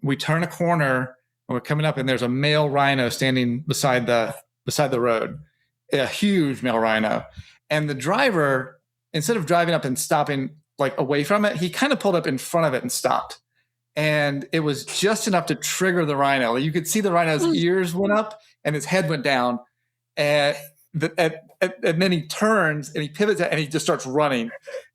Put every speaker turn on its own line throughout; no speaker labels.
we turn a corner and we're coming up, and there's a male rhino standing beside the road, a huge male rhino. And the driver, instead of driving up and stopping like away from it, he kind of pulled up in front of it and stopped. And it was just enough to trigger the rhino. You could see the rhino's ears went up and his head went down. And then he turns and he pivots and he just starts running.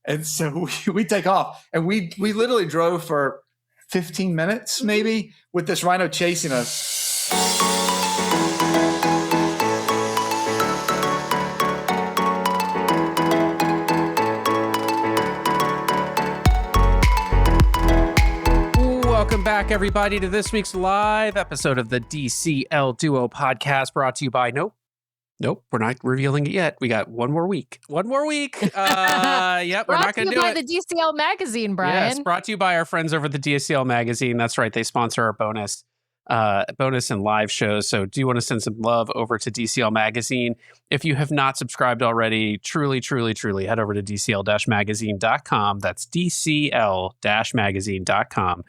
And so we take off, and we literally drove for 15 minutes maybe with this rhino chasing us.
Welcome back, everybody, to this week's live episode of the DCL Duo podcast, brought to you by Nope, we're not revealing it yet. We got one more week. Yep, we're not going to do it.
Brought to you by the DCL magazine, Brian.
Yes, brought to you by our friends over at the DCL magazine. That's right. They sponsor our bonus and live shows. So do you want to send some love over to DCL magazine? If you have not subscribed already, truly head over to dcl-magazine.com. That's dcl-magazine.com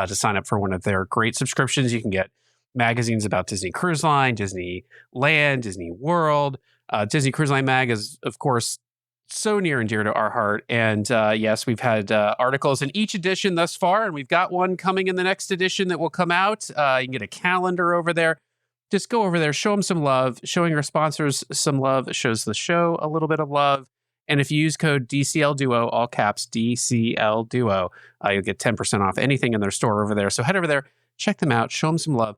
to sign up for one of their great subscriptions. You can get magazines about Disney Cruise Line, Disneyland, Disney World. Disney Cruise Line mag is, of course, so near and dear to our heart. And yes, we've had articles in each edition thus far, and we've got one coming in the next edition that will come out. You can get a calendar over there. Just go over there, show them some love. Showing our sponsors some love shows the show a little bit of love. And if you use code DCL Duo, all caps DCL Duo, you'll get 10% off anything in their store over there. So head over there, check them out, show them some love.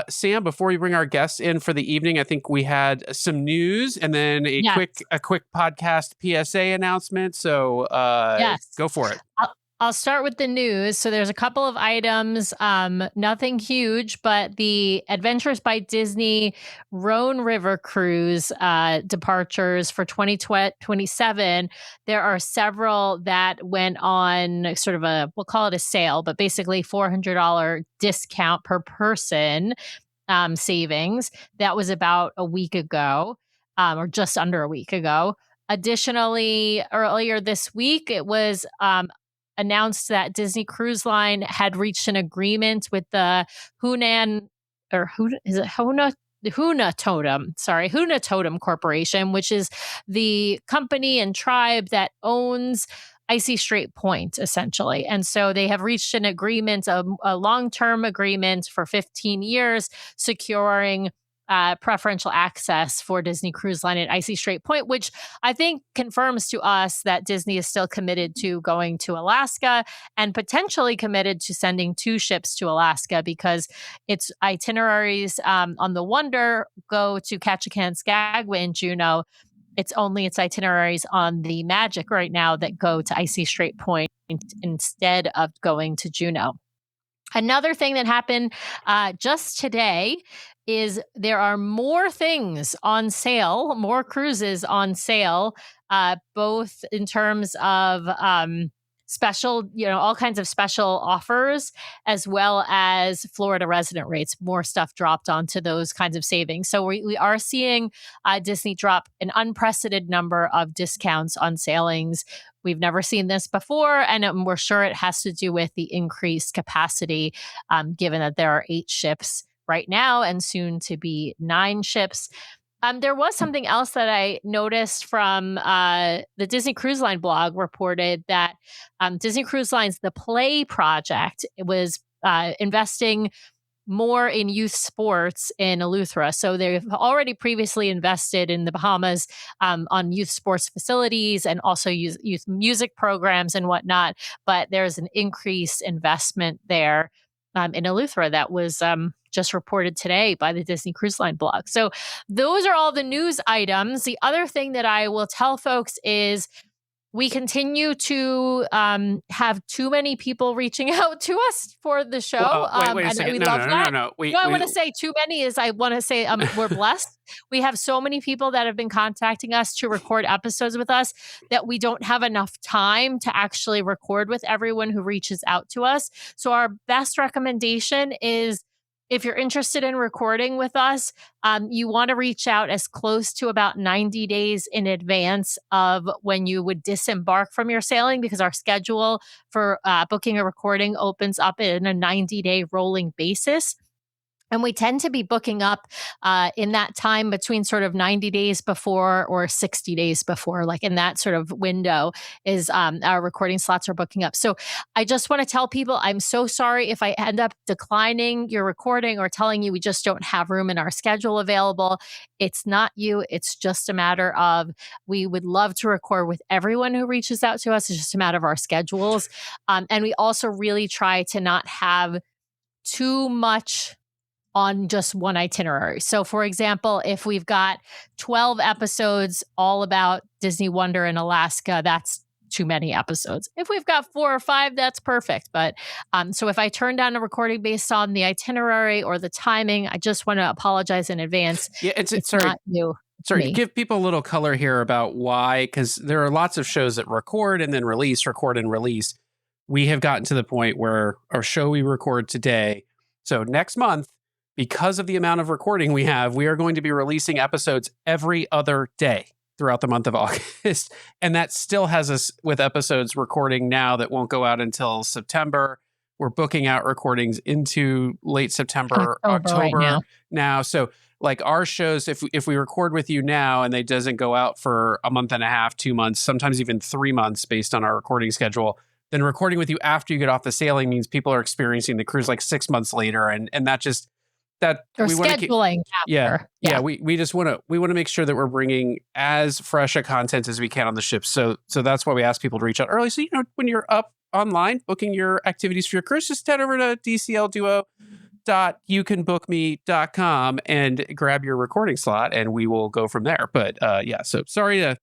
Sam, before we bring our guests in for the evening, I think we had some news and then a quick podcast PSA announcement. So go for it.
I'll start with the news. So there's a couple of items, nothing huge, but the Adventures by Disney Rhone River Cruise departures for 2027. There are several that went on sort of we'll call it a sale, but basically $400 discount per person savings. That was about a week ago, or just under a week ago. Additionally, earlier this week, it was announced that Disney Cruise Line had reached an agreement with the Huna Totem Corporation, which is the company and tribe that owns Icy Strait Point, essentially. And so they have reached an agreement, a long-term agreement for 15 years, securing preferential access for Disney Cruise Line at Icy Strait Point, which I think confirms to us that Disney is still committed to going to Alaska and potentially committed to sending 2 ships to Alaska, because its itineraries on the Wonder go to Ketchikan, Skagway, and Juneau. It's only its itineraries on the Magic right now that go to Icy Strait Point instead of going to Juneau. Another thing that happened just today is there are more things on sale, more cruises on sale, both in terms of special, all kinds of special offers, as well as Florida resident rates. More stuff dropped onto those kinds of savings. So we are seeing Disney drop an unprecedented number of discounts on sailings. We've never seen this before, and we're sure it has to do with the increased capacity, given that there are 8 ships right now and soon to be 9 ships. There was something else that I noticed from the Disney Cruise Line blog reported that Disney Cruise Line's The Play Project was investing more in youth sports in Eleuthera. So they've already previously invested in the Bahamas on youth sports facilities and also youth music programs and whatnot. But there's an increased investment there in Eleuthera that was just reported today by the Disney Cruise Line blog. So those are all the news items. The other thing that I will tell folks is we continue to have too many people reaching out to us for the show.
Well, wait a second. No.
I want to say too many is I want to say we're blessed. We have so many people that have been contacting us to record episodes with us that we don't have enough time to actually record with everyone who reaches out to us. So our best recommendation is if you're interested in recording with us, you want to reach out as close to about 90 days in advance of when you would disembark from your sailing, because our schedule for booking a recording opens up in a 90-day rolling basis. And we tend to be booking up in that time between sort of 90 days before or 60 days before, like in that sort of window is our recording slots are booking up. So I just want to tell people, I'm so sorry if I end up declining your recording or telling you we just don't have room in our schedule available. It's not you. It's just a matter of, we would love to record with everyone who reaches out to us. It's just a matter of our schedules. And we also really try to not have too much on just one itinerary. So for example, if we've got 12 episodes all about Disney Wonder in Alaska, that's too many episodes. If we've got 4 or 5, that's perfect. But so if I turn down a recording based on the itinerary or the timing, I just want to apologize in advance.
Yeah, it's sorry.
Not you.
Sorry,
Me.
give people a little color here about why, because there are lots of shows that record and then release, record and release. We have gotten to the point where our show we record today, so next month, because of the amount of recording we have, we are going to be releasing episodes every other day throughout the month of August. And that still has us with episodes recording now that won't go out until September. We're booking out recordings into late September, October
right
now. So like our shows, if we record with you now and they doesn't go out for a month and a half, 2 months, sometimes even 3 months based on our recording schedule, then recording with you after you get off the sailing means people are experiencing the cruise like 6 months later. And that just, that
or
we want to keep,
scheduling after.
yeah. We just want to make sure that we're bringing as fresh a content as we can on the ship. So that's why we ask people to reach out early. So when you're up online booking your activities for your cruise, just head over to dclduo.youcanbookme.com and grab your recording slot, and we will go from there. But so sorry to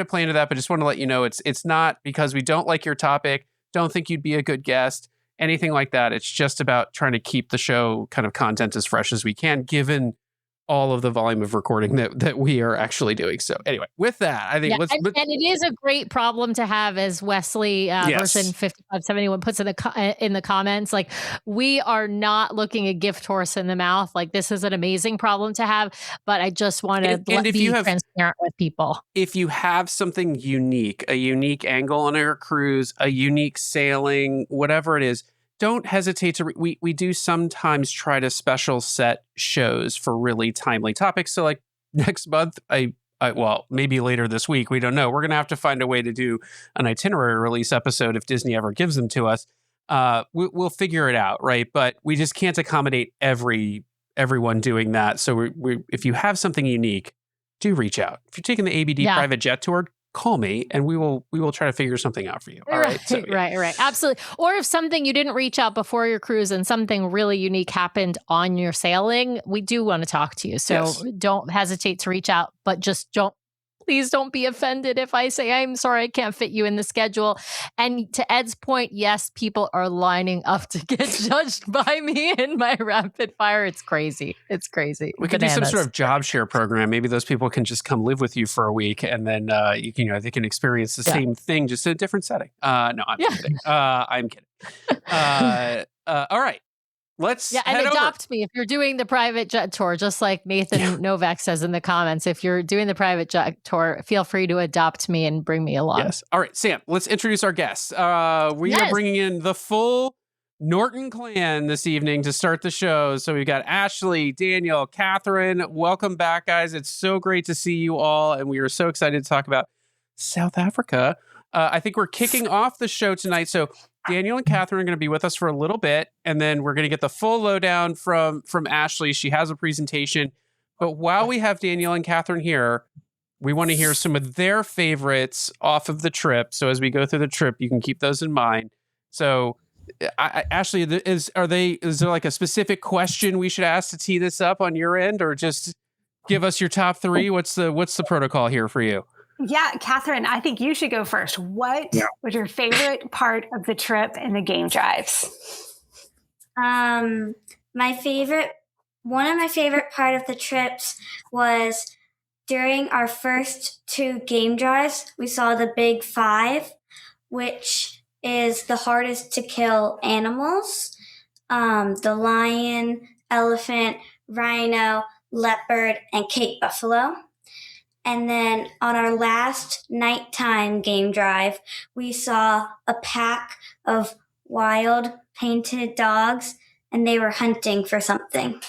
play into that, but just want to let you know it's not because we don't like your topic, don't think you'd be a good guest, anything like that. It's just about trying to keep the show kind of content as fresh as we can, given all of the volume of recording that we are actually doing. So anyway, with that, I think
and it is a great problem to have, as Wesley version 5571 puts in the comments. Like, we are not looking a gift horse in the mouth. Like, this is an amazing problem to have, but I just want to be transparent with people.
If you have something unique, a unique angle on your cruise, a unique sailing, whatever it is, don't hesitate to, we do sometimes try to special set shows for really timely topics. So like next month, well, maybe later this week, we don't know. We're going to have to find a way to do an itinerary release episode if Disney ever gives them to us. We'll figure it out, right? But we just can't accommodate everyone doing that. So if you have something unique, do reach out. If you're taking the ABD private jet tour, call me and we will try to figure something out for you. All right. So,
Right. Absolutely. Or if something you didn't reach out before your cruise and something really unique happened on your sailing, we do want to talk to you. So don't hesitate to reach out, but just please don't be offended if I say, I'm sorry, I can't fit you in the schedule. And to Ed's point, yes, people are lining up to get judged by me in my rapid fire. It's crazy.
We could do some sort of job share program. Maybe those people can just come live with you for a week, and then they can experience the same thing, just in a different setting. No, I'm kidding. I'm kidding. All right. Let's
and adopt me if you're doing the private jet tour, just like Nathan Novak says in the comments. If you're doing the private jet tour, feel free to adopt me and bring me along.
Yes. All right, Sam, let's introduce our guests. We are bringing in the full Norton clan this evening to start the show. So we've got Ashley, Daniel, Catherine. Welcome back, guys. It's so great to see you all. And we are so excited to talk about South Africa. I think we're kicking off the show tonight. So Daniel and Catherine are going to be with us for a little bit, and then we're going to get the full lowdown from Ashley. She has a presentation. But while we have Daniel and Catherine here, we want to hear some of their favorites off of the trip. So as we go through the trip, you can keep those in mind. So Ashley, is there like a specific question we should ask to tee this up on your end, or just give us your top 3? What's the protocol here for you?
Yeah, Catherine, I think you should go first. What was your favorite part of the trip and the game drives?
One of my favorite part of the trips was during our first 2 game drives, we saw the Big 5, which is the hardest to kill animals. The lion, elephant, rhino, leopard, and Cape buffalo. And then on our last nighttime game drive, we saw a pack of wild painted dogs, and they were hunting for something.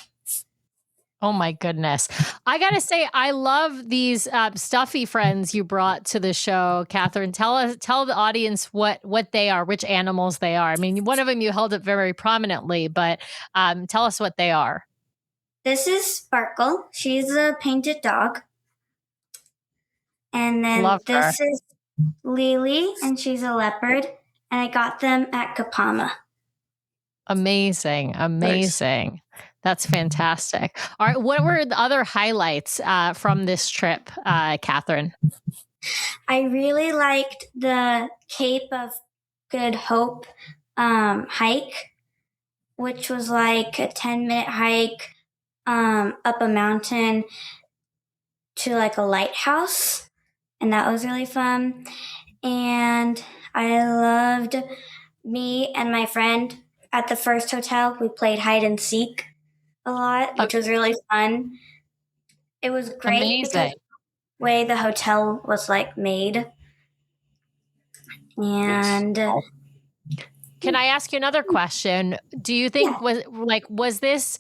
Oh my goodness. I got to say, I love these stuffy friends you brought to the show, Catherine. Tell the audience what they are, which animals they are. I mean, one of them you held up very prominently, but tell us what they are.
This is Sparkle. She's a painted dog. And then
Love her.
this is Lily, and she's a leopard. And I got them at Kapama.
Amazing.
Nice.
That's fantastic. All right. What were the other highlights from this trip, Catherine?
I really liked the Cape of Good Hope hike, which was like a 10-minute hike up a mountain to like a lighthouse. And that was really fun. And I loved me and my friend at the first hotel. We played hide and seek a lot, which was really fun. It was great because
Amazing.
the way the hotel was like made. And
Can I ask you another question? Do you think was this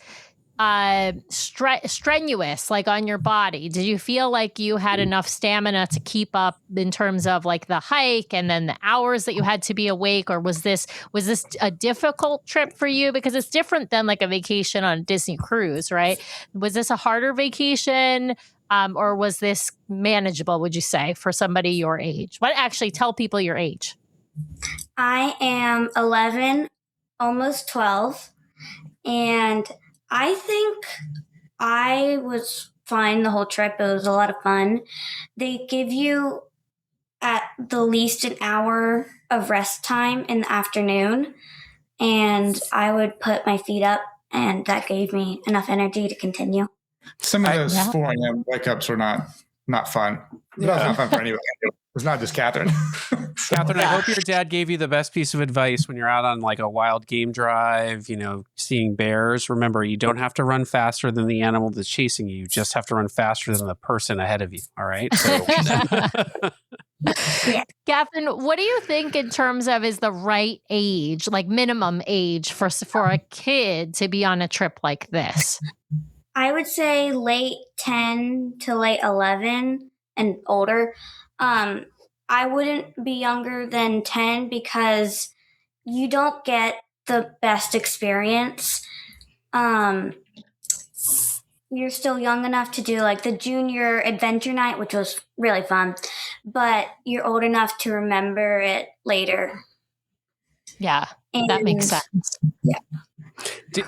strenuous, like on your body? Did you feel like you had enough stamina to keep up in terms of like the hike and then the hours that you had to be awake? Or was this a difficult trip for you? Because it's different than like a vacation on a Disney cruise, right? Was this a harder vacation? Or was this manageable, would you say, for somebody your age? But actually tell people your age.
I am 11, almost 12, and I think I was fine the whole trip. It was a lot of fun. They give you at the least an hour of rest time in the afternoon, and I would put my feet up, and that gave me enough energy to continue.
Some of those 4 a.m. wake ups were not fun. That was not fun for anybody. It was not just Catherine.
Catherine, I hope your dad gave you the best piece of advice when you're out on like a wild game drive, seeing bears. Remember, you don't have to run faster than the animal that's chasing you. You just have to run faster than the person ahead of you. All right. So.
Catherine, what do you think in terms of is the right age, like minimum age for a kid to be on a trip like this?
I would say late 10 to late 11 and older. I wouldn't be younger than 10 because you don't get the best experience. You're still young enough to do like the junior adventure night, which was really fun, but you're old enough to remember it later.
Yeah, that makes sense.
Yeah.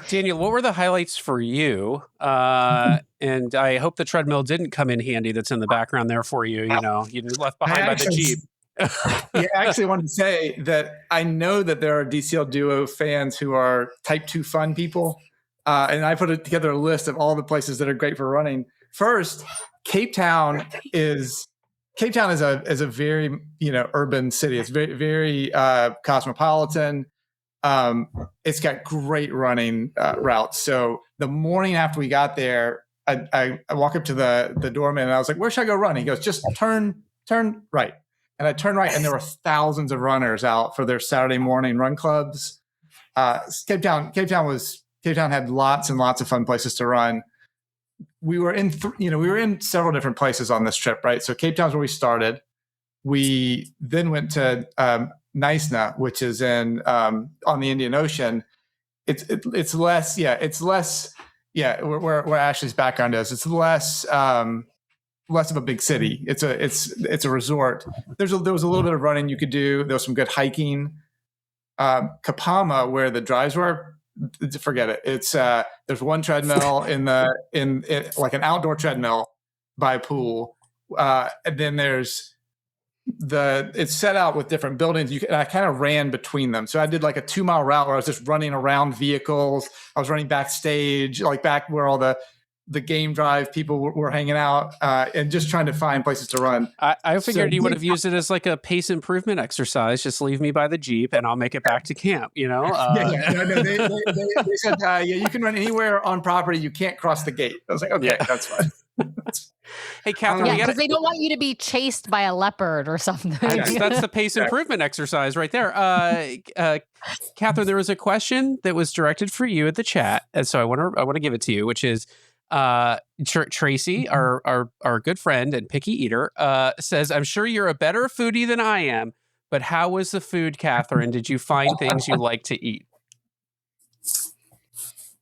Daniel, what were the highlights for you? And I hope the treadmill didn't come in handy that's in the background there for you. You left behind by the Jeep.
I actually wanted to say that I know that there are DCL Duo fans who are type 2 fun people. And I put together a list of all the places that are great for running. First, Cape Town is a very, urban city. It's very, very cosmopolitan. It's got great running routes. So the morning after we got there, I walk up to the doorman and I was like, "Where should I go run?" He goes, "Just turn right." And I turned right, and there were thousands of runners out for their Saturday morning run clubs. Cape Town had lots and lots of fun places to run. We were in several different places on this trip, right? So Cape Town's where we started. We then went to Naisna, which is in on the Indian Ocean. It's less where Ashley's background is. It's less of a big city. It's a resort. There was a little bit of running you could do. There was some good hiking. Kapama, where the drives were, forget it. It's there's one treadmill in like an outdoor treadmill by a pool, and then there's it's set out with different buildings. And I kind of ran between them. So I did like a 2-mile route where I was just running around vehicles. I was running backstage, like back where all the the game drive people were hanging out and just trying to find places to run.
I figured you would have used it as like a pace improvement exercise. Just leave me by the Jeep and I'll make it back to camp, you know?
No, they said, yeah, you can run anywhere on property. You can't cross the gate. I was like, okay, that's fine.
Hey, Catherine,
Yeah, because they don't want you to be chased by a leopard or something.
That's the pace improvement exercise right there. Catherine, there was a question that was directed for you at the chat, and so I want to give it to you, which is Tracy, our good friend and picky eater, says, "I'm sure you're a better foodie than I am, but how was the food, Catherine? Did you find things you like to eat?"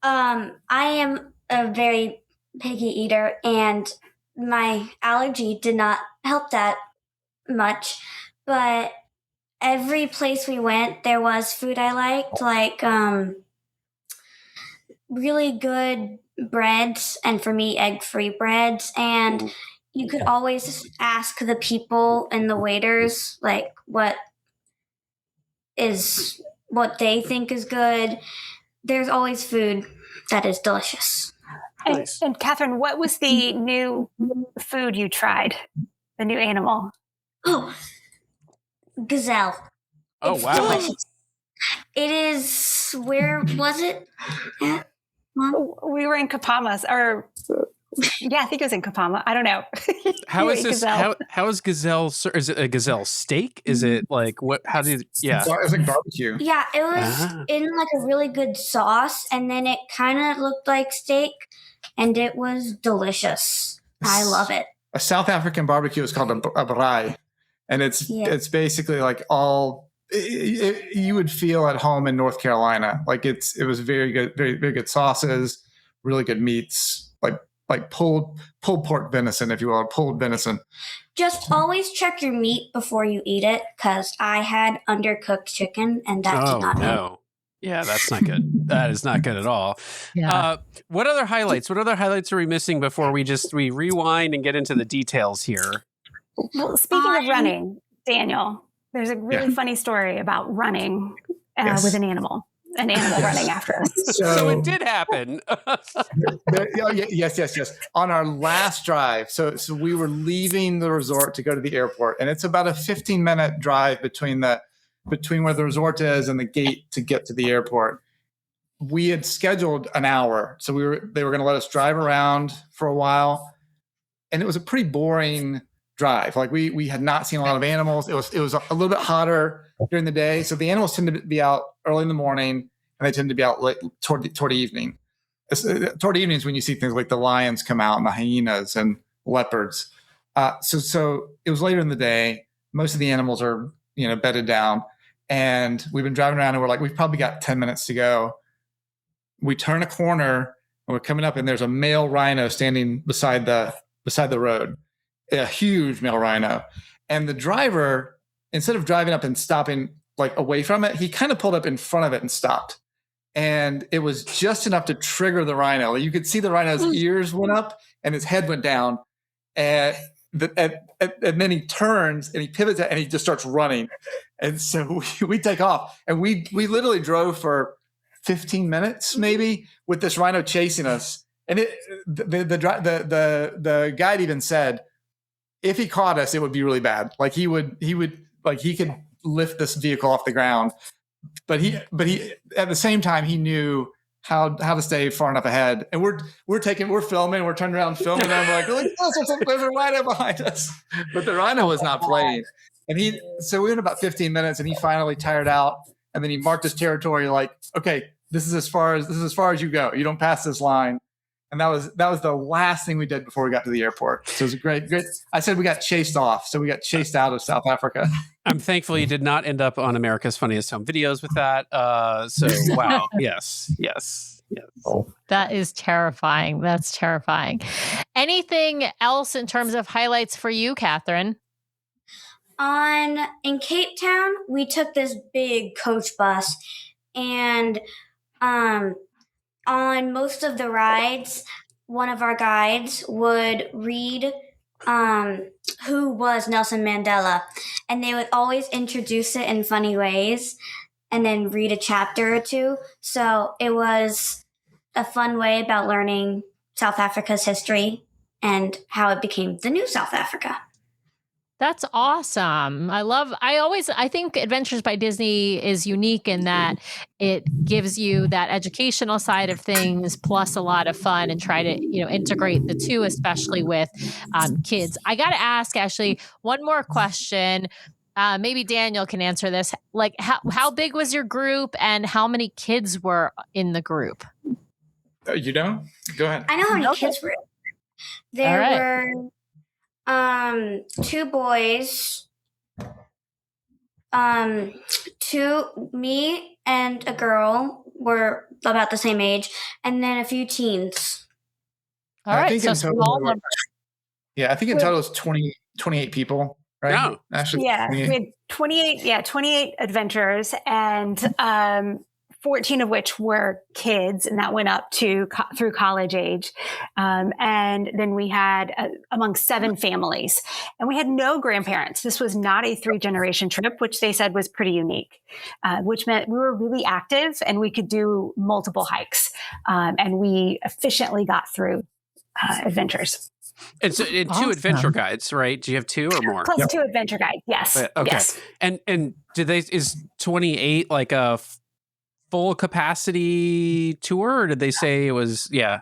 I am a very picky eater, and my allergy did not help that much. But every place we went, there was food I liked, like really good breads, and for me, egg-free breads. And you could always ask the people and the waiters, like, what they think is good. There's always food that is delicious.
Nice.
And Catherine, what was the new food you tried? The new animal?
Oh, gazelle.
Oh,
It's
wow.
delicious. It is, where was it? Mom?
We were in Kapamas, or yeah, I think it was in Kapama. I don't know.
How
You
is
ate
this?
gazelle.
How is gazelle? Is it a gazelle steak? Is it like what? How do you? Yeah.
It's like barbecue.
Yeah, it was in like a really good sauce, and then it kind of looked like steak, and it was delicious. I love it.
A South African barbecue is called a braai, and it's basically like all you would feel at home in North Carolina. Like it was very good, very very good sauces, really good meats, like pulled pork venison, if you will, pulled venison.
Just always check your meat before you eat it, because I had undercooked chicken, and that did not
no. Yeah, that's not good. That is not good at all.
Yeah.
What other highlights? What other highlights are we missing before we rewind and get into the details here?
Well, speaking of running, Daniel, there's a really funny story about running with an animal running after us.
So it did happen.
Yes. On our last drive, so we were leaving the resort to go to the airport, and it's about a 15-minute drive between where the resort is and the gate to get to the airport. We had scheduled an hour, so they were going to let us drive around for a while, and it was a pretty boring drive. Like we had not seen a lot of animals. It was a little bit hotter during the day, so the animals tend to be out early in the morning, and they tend to be out late toward evening. Toward evenings when you see things like the lions come out and the hyenas and leopards. So it was later in the day. Most of the animals are bedded down, and we've been driving around, and we're like, we've probably got 10 minutes to go. We turn a corner, and we're coming up, and there's a male rhino standing beside the road, a huge male rhino. And the driver, instead of driving up and stopping like away from it, he kind of pulled up in front of it and stopped. And it was just enough to trigger the rhino. You could see the rhino's ears went up and his head went down. And then he turns and he pivots and he just starts running. And so we take off, and we literally drove for 15 minutes maybe with this rhino chasing us. And the guide even said, if he caught us, it would be really bad. Like he could lift this vehicle off the ground, but he at the same time he knew how to stay far enough ahead. And we're filming, we're turning around filming, and I'm like, there's a rhino behind us. But the rhino was not playing. And so we went about 15 minutes, and he finally tired out, and then he marked his territory like, okay, this is as far as you go. You don't pass this line. And that was the last thing we did before we got to the airport. So it was a great. I said we got chased off. So we got chased out of South Africa.
I'm thankful you did not end up on America's Funniest Home Videos with that. So wow. Yes.
That is terrifying. That's terrifying. Anything else in terms of highlights for you, Catherine?
In Cape Town, we took this big coach bus, and on most of the rides, one of our guides would read who was Nelson Mandela, and they would always introduce it in funny ways and then read a chapter or two. So it was a fun way about learning South Africa's history and how it became the new South Africa.
That's awesome. I think Adventures by Disney is unique in that it gives you that educational side of things plus a lot of fun and try to, integrate the two, especially with kids. I got to ask actually one more question. Maybe Daniel can answer this. Like how big was your group and how many kids were in the group?
You know? Go ahead.
I know how many kids were. There were 2 boys, me and a girl were about the same age, and then a few teens.
All right, so small number.
Yeah, I think in total it's 28 people, right?
No.
Actually,
Yeah, we had 28 adventures, and 14 of which were kids, and that went up to through college age. And then we had among 7 families, and we had no grandparents. This was not a 3-generation trip, which they said was pretty unique, which meant we were really active and we could do multiple hikes. And we efficiently got through adventures.
And so, and 2 adventure guides, right? Do you have 2 or more?
Plus 2 adventure guides. Yes.
Okay.
Yes.
And is 28 like a full capacity tour, or did they say it was? Yeah.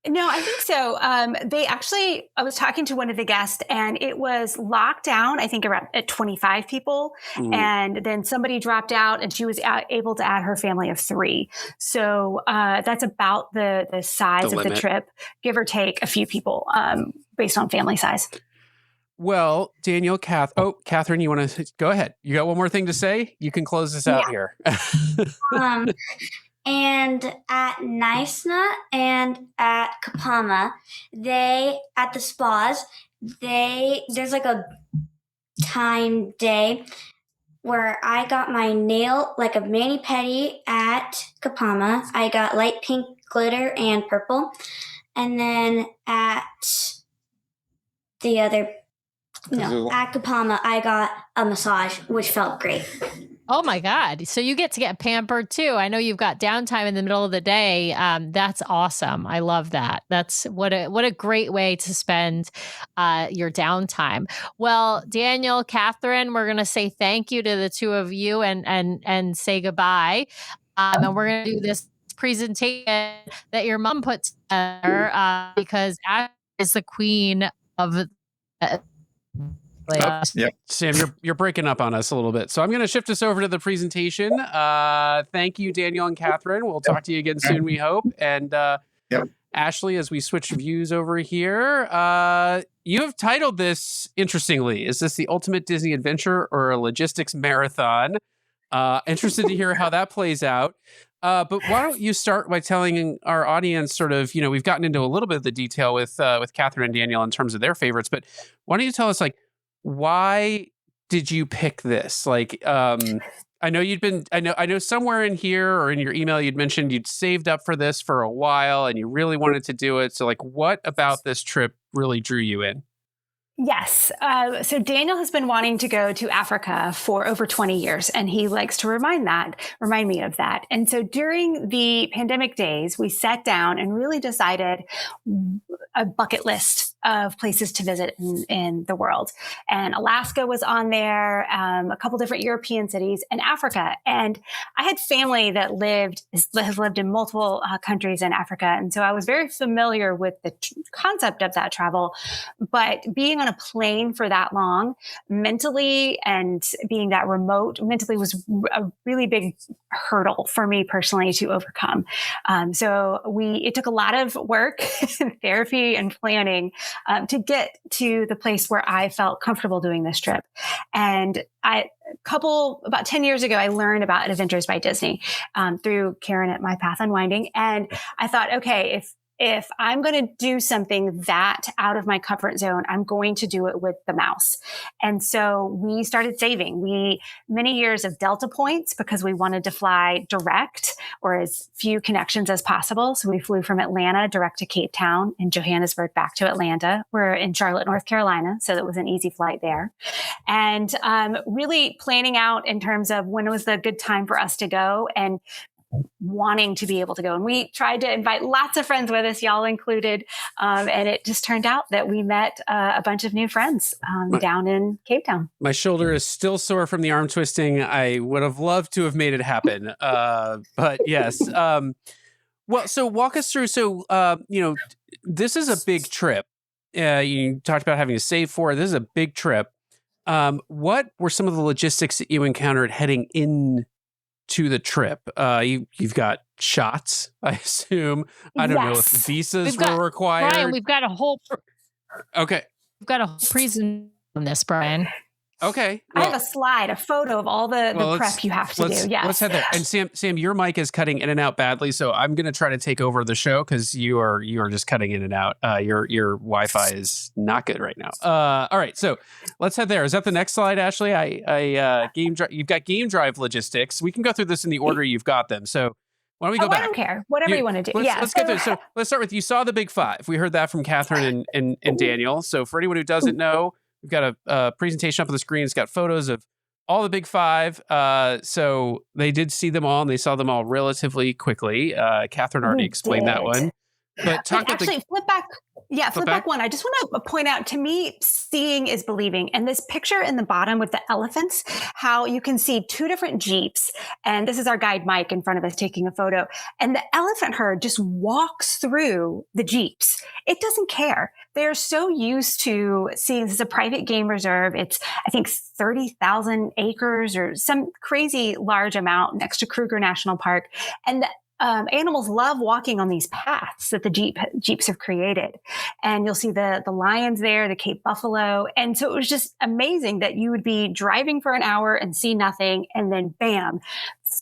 No, I think so. I was talking to one of the guests, and it was locked down, I think around at 25 people. And then somebody dropped out, and she was able to add her family of 3. So that's about the size of the trip, give or take a few people based on family size.
Well, Daniel, Catherine, you want to go ahead? You got one more thing to say? You can close this out here.
And at Naisna and at Kapama, at the spas, there's like a time day where I got my nail, like a mani-pedi at Kapama. I got light pink glitter and purple. And then at at Kapama, I got a massage, which felt great.
Oh my God. So you get to get pampered too. I know you've got downtime in the middle of the day. That's awesome. I love that. That's what a great way to spend your downtime. Well, Daniel, Catherine, we're going to say thank you to the 2 of you and say goodbye. And we're going to do this presentation that your mom put together because Ash is the queen of
Sam, you're breaking up on us a little bit. So I'm going to shift us over to the presentation. Thank you, Daniel and Catherine. We'll talk to you again soon, we hope. And Ashley, as we switch views over here, you have titled this interestingly. Is this the ultimate Disney adventure or a logistics marathon? Interested to hear how that plays out. But why don't you start by telling our audience sort of, we've gotten into a little bit of the detail with Catherine and Daniel in terms of their favorites, but why don't you tell us, like, why did you pick this? Like, I know somewhere in here or in your email, you'd mentioned you'd saved up for this for a while and you really wanted to do it. So like, what about this trip really drew you in?
Yes. So Daniel has been wanting to go to Africa for over 20 years, and he likes to remind me of that. And so during the pandemic days, we sat down and really decided a bucket list of places to visit in the world. And Alaska was on there, a couple different European cities, and Africa. And I had family that has lived in multiple countries in Africa. And so I was very familiar with the concept of that travel, but being on a plane for that long mentally and being that remote mentally was a really big hurdle for me personally to overcome. So it took a lot of work and therapy and planning to get to the place where I felt comfortable doing this trip. And about 10 years ago, I learned about Adventures by Disney through Karen at My Path Unwinding. And I thought, okay, if I'm going to do something that out of my comfort zone, I'm going to do it with the mouse. And so we started saving. Many years of Delta points because we wanted to fly direct or as few connections as possible. So we flew from Atlanta direct to Cape Town and Johannesburg back to Atlanta. We're in Charlotte, North Carolina. So that was an easy flight there. And really planning out in terms of when was the good time for us to go and wanting to be able to go. And we tried to invite lots of friends with us, y'all included. And it just turned out that we met a bunch of new friends down in Cape Town.
My shoulder is still sore from the arm twisting. I would have loved to have made it happen. But yes. Well, so walk us through. So, this is a big trip. You talked about having to save for it. This is a big trip. What were some of the logistics that you encountered heading in to the trip? You've got shots, I assume. I don't know if visas were required.
Brian, we've got a whole
Okay.
presentation on this, Brian.
Okay.
I have a slide, a photo of all the prep you have to do. Yes.
Let's head there. And Sam, your mic is cutting in and out badly, so I'm going to try to take over the show because you are just cutting in and out. Your Wi-Fi is not good right now. All right, so let's head there. Is that the next slide, Ashley? You've got game drive logistics. We can go through this in the order you've got them. So why don't we go back?
I don't care. Whatever you want to do.
Let's get through. So let's start with, you saw the big five. We heard that from Catherine and Daniel. So for anyone who doesn't know, we've got a presentation up on the screen. It's got photos of all the big five. So they did see them all, and they saw them all relatively quickly. Catherine already explained that one. But
flip back. Yeah, flip back one. I just want to point out, to me, seeing is believing. And this picture in the bottom with the elephants, how you can see two different Jeeps. And this is our guide, Mike, in front of us taking a photo. And the elephant herd just walks through the Jeeps. It doesn't care. They're so used to seeing, this is a private game reserve. It's, I think, 30,000 acres or some crazy large amount next to Kruger National Park. And animals love walking on these paths that the Jeeps have created. And you'll see the lions there, the Cape buffalo. And so it was just amazing that you would be driving for an hour and see nothing. And then bam,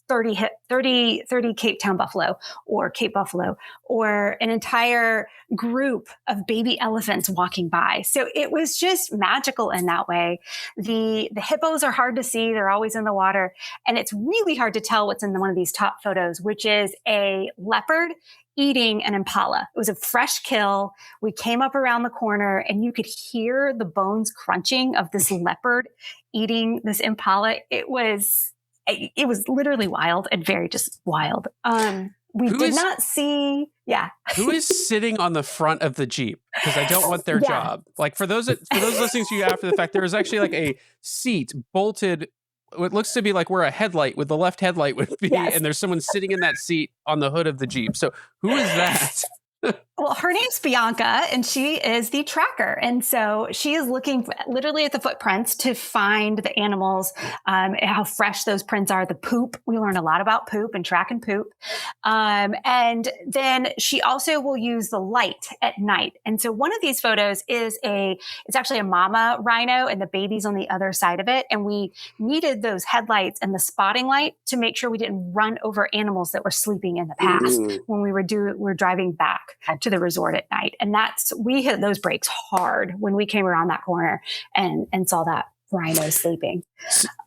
30 Cape Town buffalo or Cape buffalo, or an entire group of baby elephants walking by. So it was just magical in that way. The hippos are hard to see. They're always in the water. And it's really hard to tell what's in one of these top photos, which is a leopard eating an impala. It was a fresh kill. We came up around the corner and you could hear the bones crunching of this leopard eating this impala. It was literally wild and very just wild. We did not see. Yeah.
Who is sitting on the front of the Jeep? Because I don't want their job. Like for those listening to you after the fact, there was actually like a seat bolted. What looks to be like where a headlight with the left headlight would be. Yes. And there's someone sitting in that seat on the hood of the Jeep. So who is that?
Well, her name's Bianca, and she is the tracker. And so she is looking literally at the footprints to find the animals, how fresh those prints are, the poop. We learn a lot about poop and track and poop. And then she also will use the light at night. And so one of these photos is it's actually a mama rhino and the baby's on the other side of it. And we needed those headlights and the spotting light to make sure we didn't run over animals that were sleeping in the path when we were driving back to the resort at night. And we hit those brakes hard when we came around that corner and saw that rhino sleeping.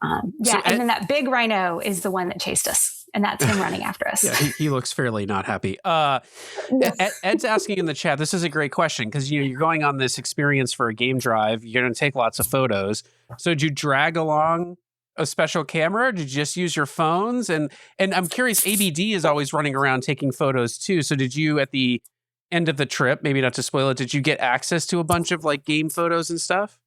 And then that big rhino is the one that chased us. And that's him running after us.
Yeah, he looks fairly not happy. Ed's asking in the chat, this is a great question, because you're going on this experience for a game drive. You're going to take lots of photos. So did you drag along a special camera, or did you just use your phones? And I'm curious, ABD is always running around taking photos too. So did you, at the end of the trip, maybe not to spoil it, did you get access to a bunch of like game photos and stuff?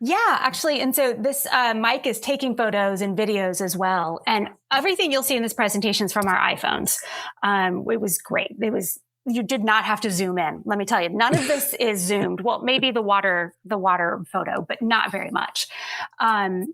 Yeah, actually. And so this Mike is taking photos and videos as well. And everything you'll see in this presentation is from our iPhones. It was great. You did not have to zoom in. Let me tell you, none of this is zoomed. Well, maybe the water photo, but not very much. And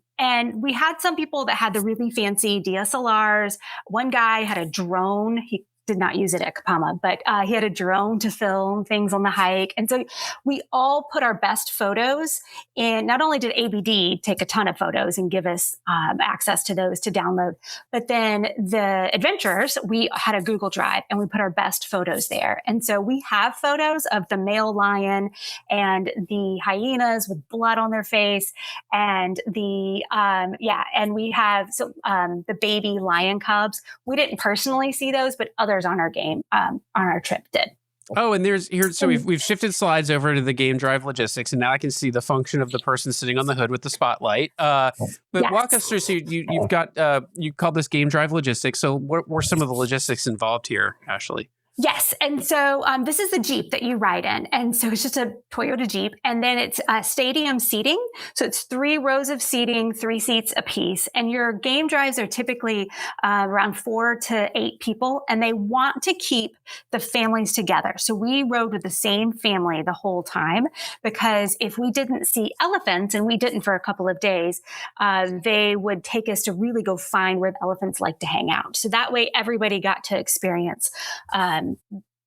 we had some people that had the really fancy DSLRs. One guy had a drone. He did not use it at Kapama, but he had a drone to film things on the hike. And so we all put our best photos in. Not only did ABD take a ton of photos and give us access to those to download, but then the adventurers, we had a Google Drive and we put our best photos there. And so we have photos of the male lion and the hyenas with blood on their face, and and we have the baby lion cubs. We didn't personally see those, but others on our trip did.
Oh, and so we've shifted slides over to the game drive logistics, and now I can see the function of the person sitting on the hood with the spotlight. But walk us through. So you've got you called this game drive logistics. So what were some of the logistics involved here, Ashley?
Yes. And so this is the Jeep that you ride in. And so it's just a Toyota Jeep. And then it's stadium seating. So it's 3 rows of seating, 3 seats apiece. And your game drives are typically around 4 to 8 people. And they want to keep the families together. So we rode with the same family the whole time, because if we didn't see elephants, and we didn't for a couple of days, they would take us to really go find where the elephants like to hang out. So that way everybody got to experience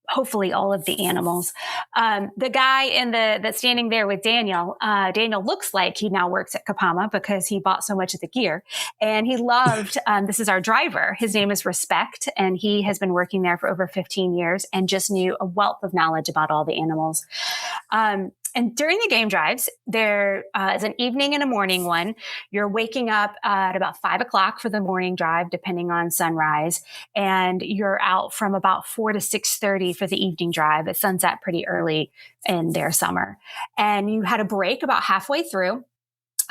hopefully all of the animals. The guy that's standing there with Daniel, Daniel looks like he now works at Kapama because he bought so much of the gear, and he loved, this is our driver. His name is Respect, and he has been working there for over 15 years and just knew a wealth of knowledge about all the animals. And during the game drives, there is an evening and a morning one. You're waking up at about 5 o'clock for the morning drive, depending on sunrise. And you're out from about 4 to 6:30 for the evening drive. It sunset pretty early in their summer. And you had a break about halfway through.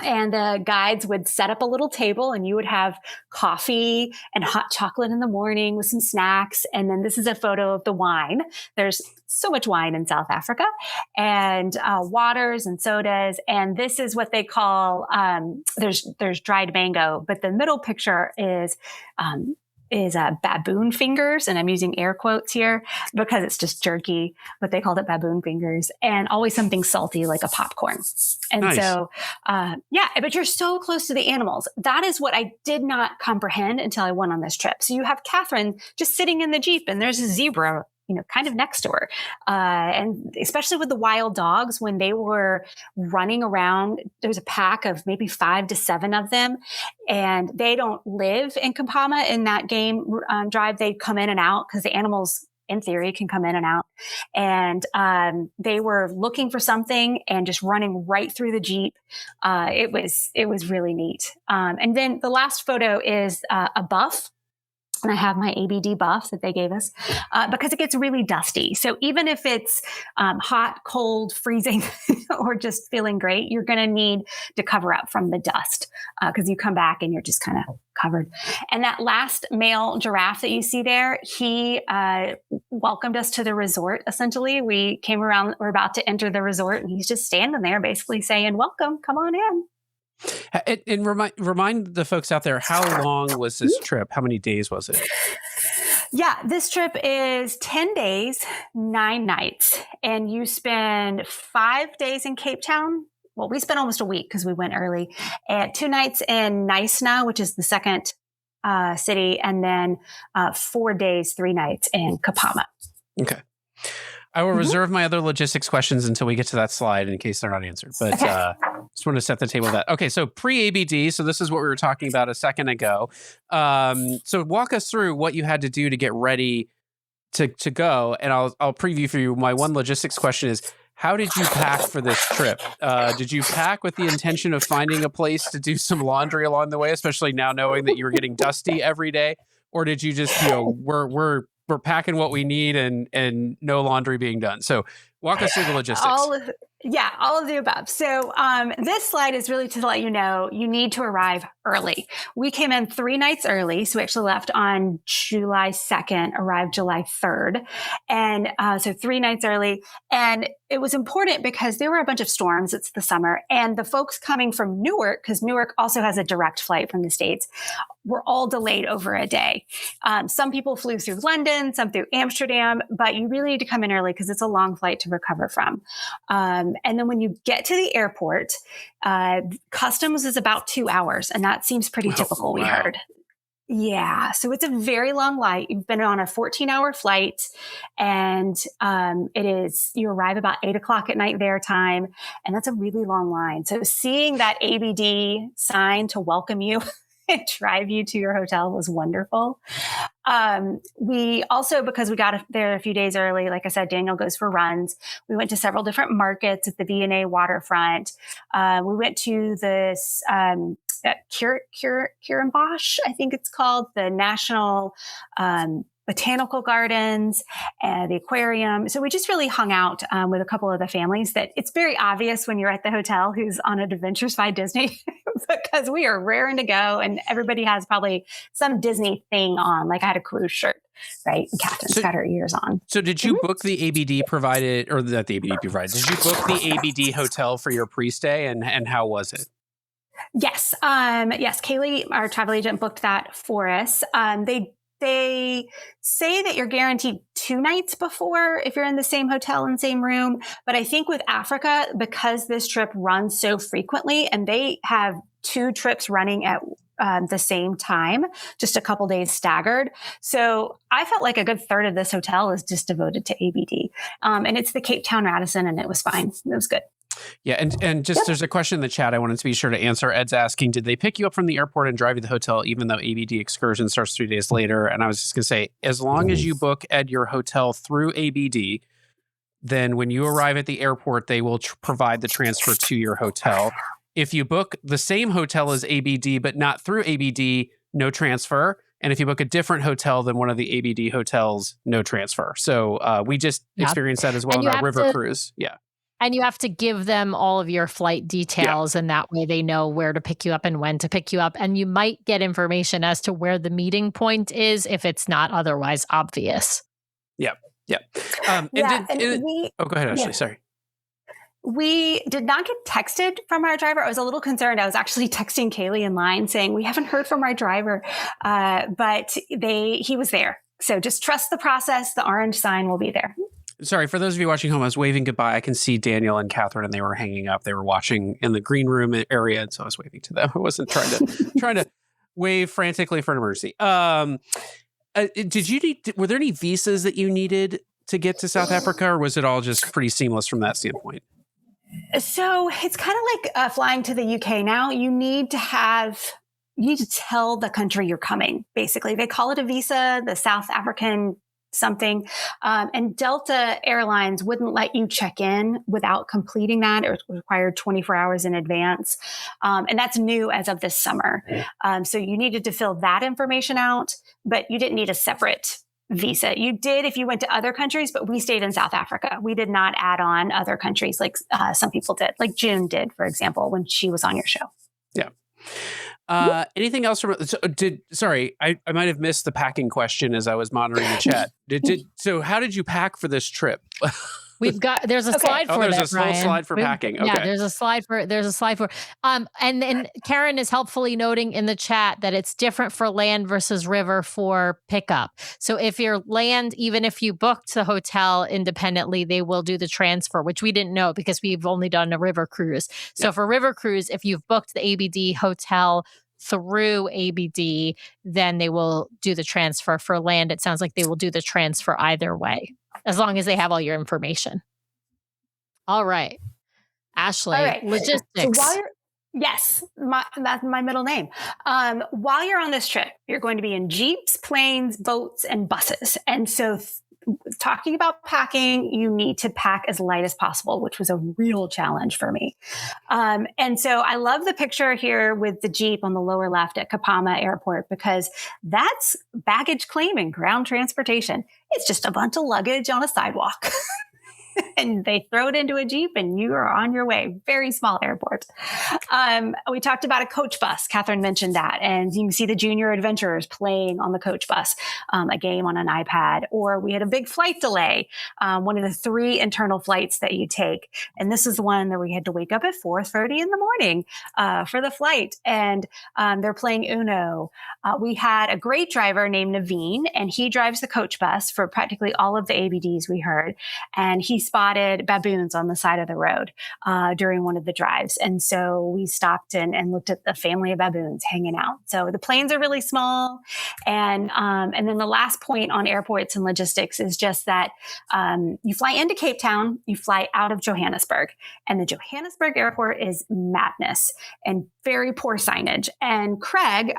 And the guides would set up a little table, and you would have coffee and hot chocolate in the morning with some snacks. And then this is a photo of the wine. There's so much wine in South Africa, and waters and sodas. And this is what they call, there's dried mango, but the middle picture is baboon fingers. And I'm using air quotes here because it's just jerky, but they called it baboon fingers, and always something salty like a popcorn. And
nice.
So, but you're so close to the animals. That is what I did not comprehend until I went on this trip. So you have Catherine just sitting in the Jeep, and there's a zebra, kind of next to her. And especially with the wild dogs, when they were running around, there was a pack of maybe 5 to 7 of them, and they don't live in Kapama in that game drive. They come in and out because the animals, in theory, can come in and out. And they were looking for something and just running right through the Jeep. It was really neat. And then the last photo is a buff. And I have my ABD buff that they gave us because it gets really dusty. So even if it's hot, cold, freezing, or just feeling great, you're going to need to cover up from the dust because you come back and you're just kind of covered. And that last male giraffe that you see there, he welcomed us to the resort. Essentially, we came around, we're about to enter the resort, and he's just standing there basically saying, "Welcome, come on in."
And remind the folks out there, how long was this trip? How many days was it?
Yeah, this trip is 10 days, 9 nights, and you spend 5 days in Cape Town. Well, we spent almost a week because we went early, and 2 nights in Knysna, which is the second city, and then 4 days, 3 nights in Kapama.
Okay. I will reserve my other logistics questions until we get to that slide in case they're not answered. But just want to set the table with that. Okay, so pre-ABD, so this is what we were talking about a second ago. So walk us through what you had to do to get ready to go. And I'll preview for you. My one logistics question is, how did you pack for this trip? Did you pack with the intention of finding a place to do some laundry along the way, especially now knowing that you were getting dusty every day? Or did you just, we're packing what we need and no laundry being done? So walk us through the logistics.
All of the above. So this slide is really to let you know you need to arrive early. We came in 3 nights early. So we actually left on July 2nd, arrived July 3rd. And so 3 nights early. And it was important because there were a bunch of storms. It's the summer. And the folks coming from Newark, because Newark also has a direct flight from the States, were all delayed over a day. Some people flew through London, some through Amsterdam, but you really need to come in early because it's a long flight to recover from. And then when you get to the airport, customs is about 2 hours, and that seems pretty typical, we heard. Yeah. So it's a very long flight. You've been on a 14-hour flight, and you arrive about 8 o'clock at night their time, and that's a really long line. So seeing that ABD sign to welcome you and drive you to your hotel was wonderful. We also, because we got there a few days early, like I said, Daniel goes for runs. We went to several different markets at the V&A waterfront. We went to this Kirrenbosch, I think it's called, the national botanical gardens, the aquarium. So we just really hung out with a couple of the families that it's very obvious when you're at the hotel who's on Adventures by Disney because we are raring to go and everybody has probably some Disney thing on. Like I had a cruise shirt, right? And Catherine's got her ears on.
So did you book the ABD provided, or that the ABD provided? Did you book the ABD hotel for your pre-stay, and how was it?
Yes. Yes. Kaylee, our travel agent, booked that for us. They say that you're guaranteed 2 nights before if you're in the same hotel and same room. But I think with Africa, because this trip runs so frequently and they have 2 trips running at the same time, just a couple days staggered. So I felt like a good third of this hotel is just devoted to ABD. And it's the Cape Town Radisson, and it was fine. It was good.
Yeah, and just there's a question in the chat I wanted to be sure to answer. Ed's asking, did they pick you up from the airport and drive you to the hotel even though ABD excursion starts 3 days later? And I was just going to say, as long as you book, Ed, your hotel through ABD, then when you arrive at the airport, they will provide the transfer to your hotel. If you book the same hotel as ABD but not through ABD, no transfer. And if you book a different hotel than one of the ABD hotels, no transfer. So we just experienced that as well on our river cruise. Yeah.
And you have to give them all of your flight details, and that way they know where to pick you up and when to pick you up. And you might get information as to where the meeting point is if it's not otherwise obvious.
Yeah. Yeah.
go
ahead, Ashley.
Yeah.
Sorry.
We did not get texted from our driver. I was a little concerned. I was actually texting Kaylee in line saying, we haven't heard from our driver, but he was there. So just trust the process. The orange sign will be there.
Sorry, for those of you watching home, I was waving goodbye. I can see Daniel and Catherine, and they were hanging up. They were watching in the green room area, and so I was waving to them. I wasn't trying to wave frantically for an emergency. Were there any visas that you needed to get to South Africa, or was it all just pretty seamless from that standpoint?
So it's kind of like flying to the UK now. You need to tell the country you're coming, basically. They call it a visa, the South African something. And Delta Airlines wouldn't let you check in without completing that. It was required 24 hours in advance. And that's new as of this summer. So you needed to fill that information out, but you didn't need a separate visa. You did if you went to other countries, but we stayed in South Africa. We did not add on other countries like some people did, like June did, for example, when she was on your show.
Yeah. Anything else from sorry, I might have missed the packing question as I was monitoring the chat. So how did you pack for this trip?
There's a slide for
there's
that,
a full
Ryan.
slide for packing. Okay.
Yeah, there's a slide for, and then Karen is helpfully noting in the chat that it's different for land versus river for pickup. So if you're land, even if you booked the hotel independently, they will do the transfer, which we didn't know because we've only done a river cruise. So for river cruise, if you've booked the ABD hotel through ABD, then they will do the transfer. For land, it sounds like they will do the transfer either way, as long as they have all your information. All right. Ashley,
all right.
Logistics.
So yes, that's my middle name. While you're on this trip, you're going to be in Jeeps, planes, boats, and buses. And so talking about packing, you need to pack as light as possible, which was a real challenge for me. And so I love the picture here with the Jeep on the lower left at Kapama Airport, because that's baggage claim and ground transportation. It's just a bunch of luggage on a sidewalk. And they throw it into a Jeep and you are on your way. Very small airport. We talked about a coach bus. Catherine mentioned that. And you can see the junior adventurers playing on the coach bus, a game on an iPad. Or we had a big flight delay, one of the 3 internal flights that you take. And this is the one that we had to wake up at 4:30 in the morning for the flight. And they're playing Uno. We had a great driver named Naveen, and he drives the coach bus for practically all of the ABDs we heard. And he spotted baboons on the side of the road during one of the drives. And so we stopped and looked at the family of baboons hanging out. So the planes are really small. And then the last point on airports and logistics is just that you fly into Cape Town, you fly out of Johannesburg. And the Johannesburg airport is madness and very poor signage. And Craig,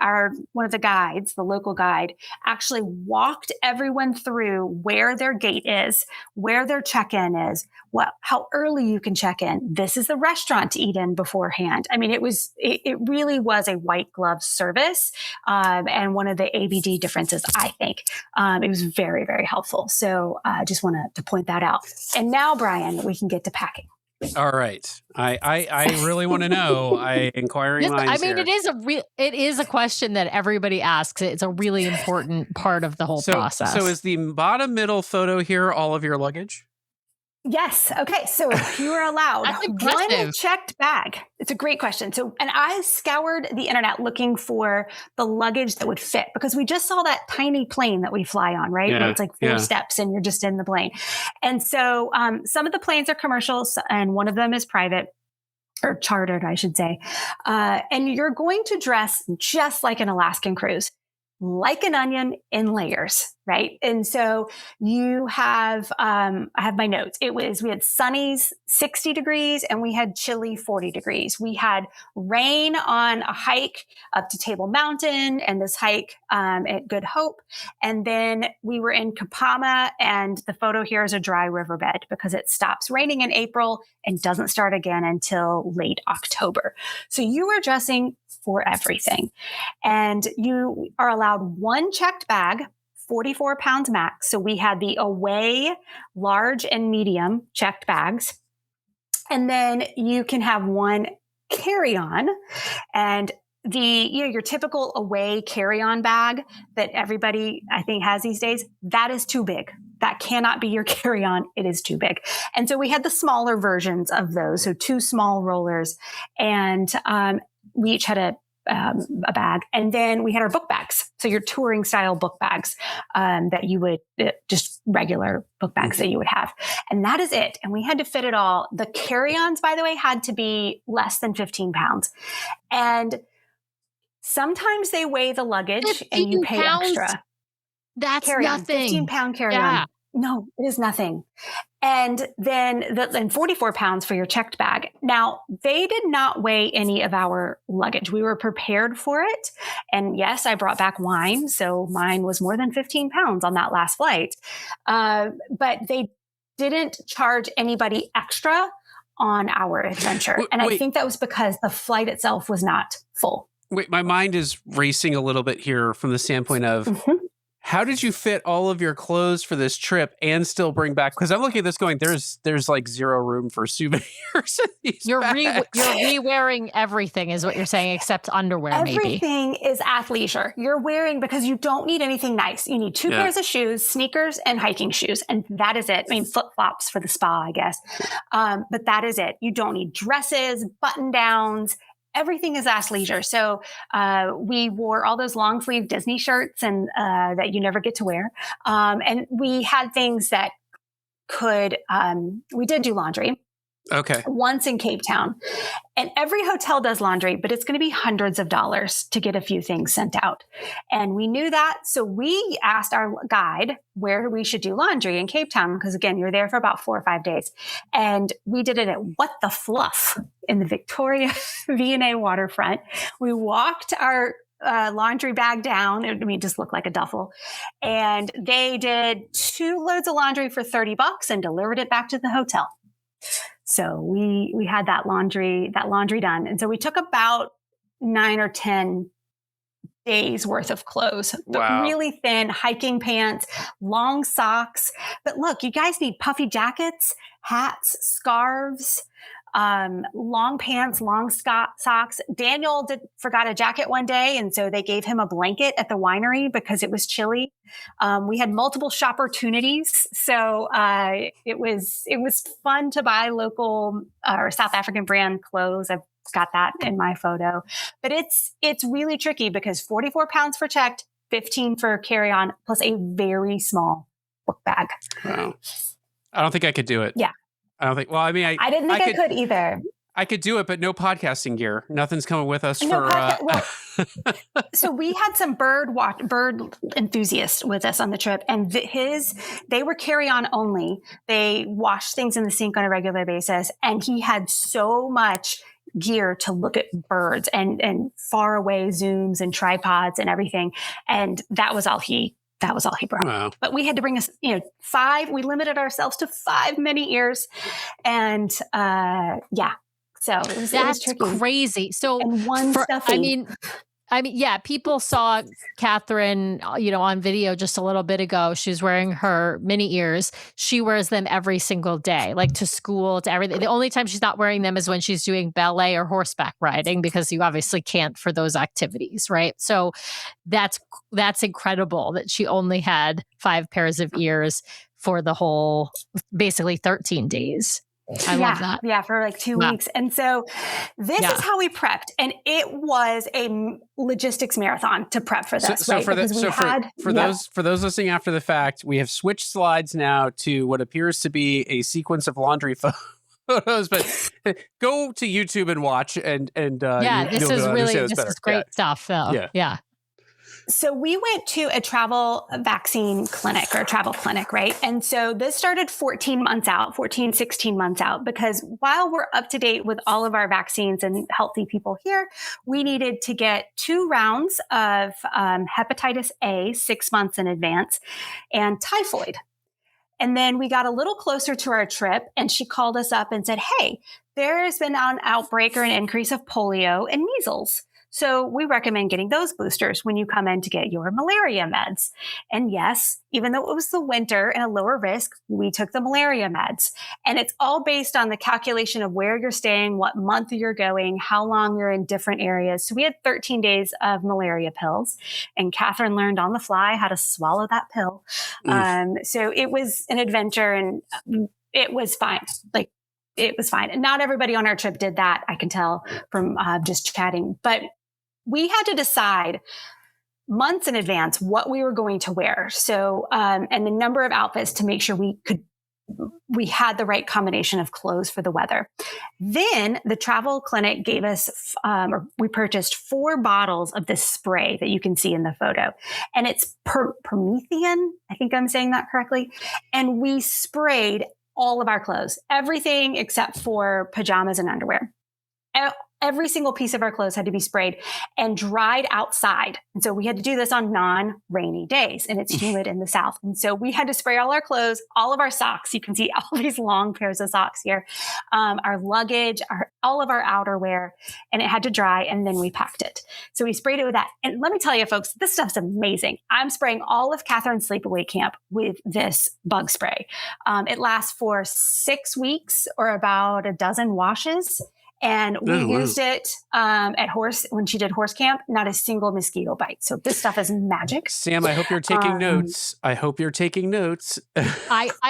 one of the guides, the local guide, actually walked everyone through where their gate is, where their check-in is, windows, how early you can check in. This is the restaurant to eat in beforehand. I mean, it really was a white glove service. And one of the ABD differences, I think, it was very, very helpful. So I just wanted to point that out. And now, Brian, we can get to packing.
All right. I really want to know. Inquiring minds here.
It is a question that everybody asks. It's a really important part of the whole process.
So is the bottom middle photo here all of your luggage?
Yes. Okay. So you are allowed one checked bag. It's a great question. So, and I scoured the internet looking for the luggage that would fit, because we just saw that tiny plane that we fly on, right? Where it's like 4 steps and you're just in the plane. And so some of the planes are commercials and one of them is private, or chartered, I should say. And you're going to dress just like an Alaskan cruise, like an onion in layers, right? And so you have, I have my notes. We had sunnies 60 degrees and we had chilly 40 degrees. We had rain on a hike up to Table Mountain and this hike at Good Hope. And then we were in Kapama, and the photo here is a dry riverbed because it stops raining in April and doesn't start again until late October. So you are dressing for everything. And you are allowed one checked bag, 44 pounds max. So we had the away large and medium checked bags. And then you can have one carry-on, and your typical away carry-on bag that everybody I think has these days, that is too big. That cannot be your carry-on. It is too big. And so we had the smaller versions of those. So 2 small rollers, and we each had a bag. And then we had our book bags. So your touring style book bags that you would, just regular book bags that you would have. And that is it. And we had to fit it all. The carry-ons, by the way, had to be less than 15 pounds. And sometimes they weigh the luggage and you pay extra.
That's
carry-on,
nothing.
15-pound carry-on.
Yeah.
No, it is nothing. And then 44 pounds for your checked bag. Now, they did not weigh any of our luggage. We were prepared for it. And yes, I brought back wine. So mine was more than 15 pounds on that last flight. But they didn't charge anybody extra on our adventure. And I think that was because the flight itself was not full.
Wait, my mind is racing a little bit here from the standpoint of how did you fit all of your clothes for this trip and still bring back? Because I'm looking at this going, there's like zero room for souvenirs in these bags.
You're re-wearing everything is what you're saying, except underwear, maybe.
Everything is athleisure. You're wearing, because you don't need anything nice. You need 2 pairs of shoes, sneakers, and hiking shoes. And that is it. I mean, flip-flops for the spa, I guess. But that is it. You don't need dresses, button-downs. Everything is athleisure. So we wore all those long sleeve Disney shirts and that you never get to wear. And we had things that we did do laundry.
Okay.
Once in Cape Town. And every hotel does laundry, but it's going to be hundreds of dollars to get a few things sent out. And we knew that. So we asked our guide where we should do laundry in Cape Town, because again, you're there for about 4 or 5 days. And we did it at What the Fluff in the Victoria V&A waterfront. We walked our laundry bag down. It just looked like a duffel. And they did 2 loads of laundry for $30 and delivered it back to the hotel. So we had that laundry done. And so we took about 9 or 10 days worth of clothes, but really thin hiking pants, long socks. But look, you guys need puffy jackets, hats, scarves, long pants, long socks. Daniel forgot a jacket one day. And so they gave him a blanket at the winery because it was chilly. We had multiple shopportunities. So, it was fun to buy local or South African brand clothes. I've got that in my photo, but it's really tricky because 44 pounds for checked, 15 for carry on, plus a very small book bag.
Wow. I don't think I could do it.
Yeah.
I don't think, well, I mean,
I didn't think I could either.
I could do it, but no podcasting gear. Nothing's coming with us
So we had some bird enthusiasts with us on the trip, and they were carry on only. They washed things in the sink on a regular basis, and he had so much gear to look at birds and far away zooms and tripods and everything. And that was all he that was all he brought.
Wow.
But we had to bring us, 5. We limited ourselves to 5 mini ears. And so it was tricky.
Crazy. So
and one stuffy.
I mean, yeah, people saw Catherine, on video just a little bit ago. She's wearing her mini ears. She wears them every single day, like to school, to everything. The only time she's not wearing them is when she's doing ballet or horseback riding, because you obviously can't for those activities, right? So that's incredible that she only had 5 pairs of ears for the whole, basically 13 days. I love that.
Yeah, for like 2 weeks. And so this is how we prepped. And it was a logistics marathon to prep for this.
For those listening after the fact, we have switched slides now to what appears to be a sequence of laundry photos. But go to YouTube and watch.
This is great stuff, though. Yeah.
So we went to a travel vaccine clinic or a travel clinic, right? And so this started 16 months out, because while we're up to date with all of our vaccines and healthy people here, we needed to get 2 rounds of hepatitis A 6 months in advance and typhoid. And then we got a little closer to our trip and she called us up and said, hey, there's been an outbreak or an increase of polio and measles. So we recommend getting those boosters when you come in to get your malaria meds. And yes, even though it was the winter and a lower risk, we took the malaria meds. And it's all based on the calculation of where you're staying, what month you're going, how long you're in different areas. So we had 13 days of malaria pills, and Catherine learned on the fly how to swallow that pill. So it was an adventure, and it was fine. It was fine. And not everybody on our trip did that, I can tell from just chatting. But we had to decide months in advance what we were going to wear. So, and the number of outfits to make sure we had the right combination of clothes for the weather. Then the travel clinic gave us, we purchased 4 bottles of this spray that you can see in the photo. And it's Promethean. I think I'm saying that correctly. And we sprayed all of our clothes, everything except for pajamas and underwear. Every single piece of our clothes had to be sprayed and dried outside. And so we had to do this on non-rainy days, and it's humid in the South. And so we had to spray all our clothes, all of our socks. You can see all these long pairs of socks here, our luggage, all of our outerwear, and it had to dry, and then we packed it. So we sprayed it with that. And let me tell you, folks, this stuff's amazing. I'm spraying all of Catherine's sleepaway camp with this bug spray. It lasts for 6 weeks or about a dozen washes. And we used it when she did horse camp, not a single mosquito bite. So this stuff is magic.
Sam, I hope you're taking notes. I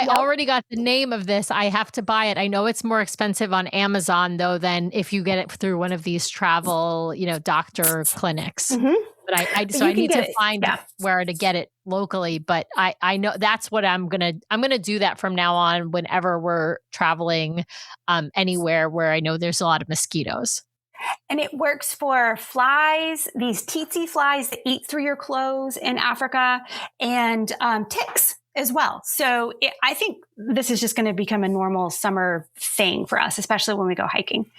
already got the name of this. I have to buy it. I know it's more expensive on Amazon, though, than if you get it through one of these travel, doctor clinics. Mm-hmm. But I need to find where to get it locally. But I know that's what I'm gonna do that from now on whenever we're traveling anywhere where I know there's a lot of mosquitoes.
And it works for flies, these tsetse flies that eat through your clothes in Africa, and ticks as well. So I think this is just going to become a normal summer thing for us, especially when we go hiking.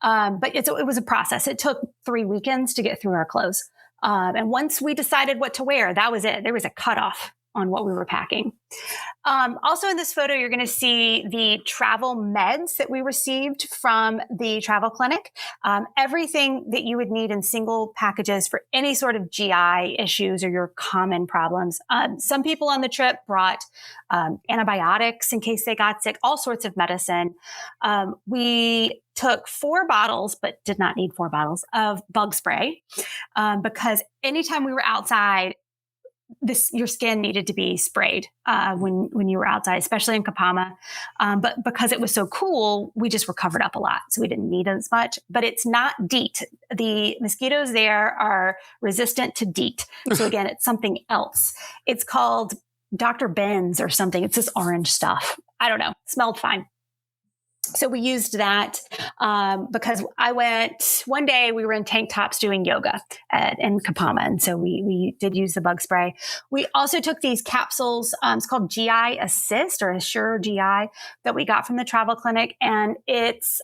But it was a process. It took 3 weekends to get through our clothes. And once we decided what to wear, that was it. There was a cutoff on what we were packing. Also in this photo, you're going to see the travel meds that we received from the travel clinic. Everything that you would need in single packages for any sort of GI issues or your common problems. Some people on the trip brought antibiotics in case they got sick, all sorts of medicine. We took 4 bottles, but did not need 4 bottles of bug spray because anytime we were outside, your skin needed to be sprayed when you were outside, especially in Kapama. But because it was so cool, we just were covered up a lot. So we didn't need as much, but it's not DEET. The mosquitoes there are resistant to DEET. So again, it's something else. It's called Dr. Benz or something. It's this orange stuff. I don't know. It smelled fine. So we used that because one day we were in tank tops doing yoga in Kapama. And so we did use the bug spray. We also took these capsules. It's called GI Assist or Assure GI that we got from the travel clinic. And it's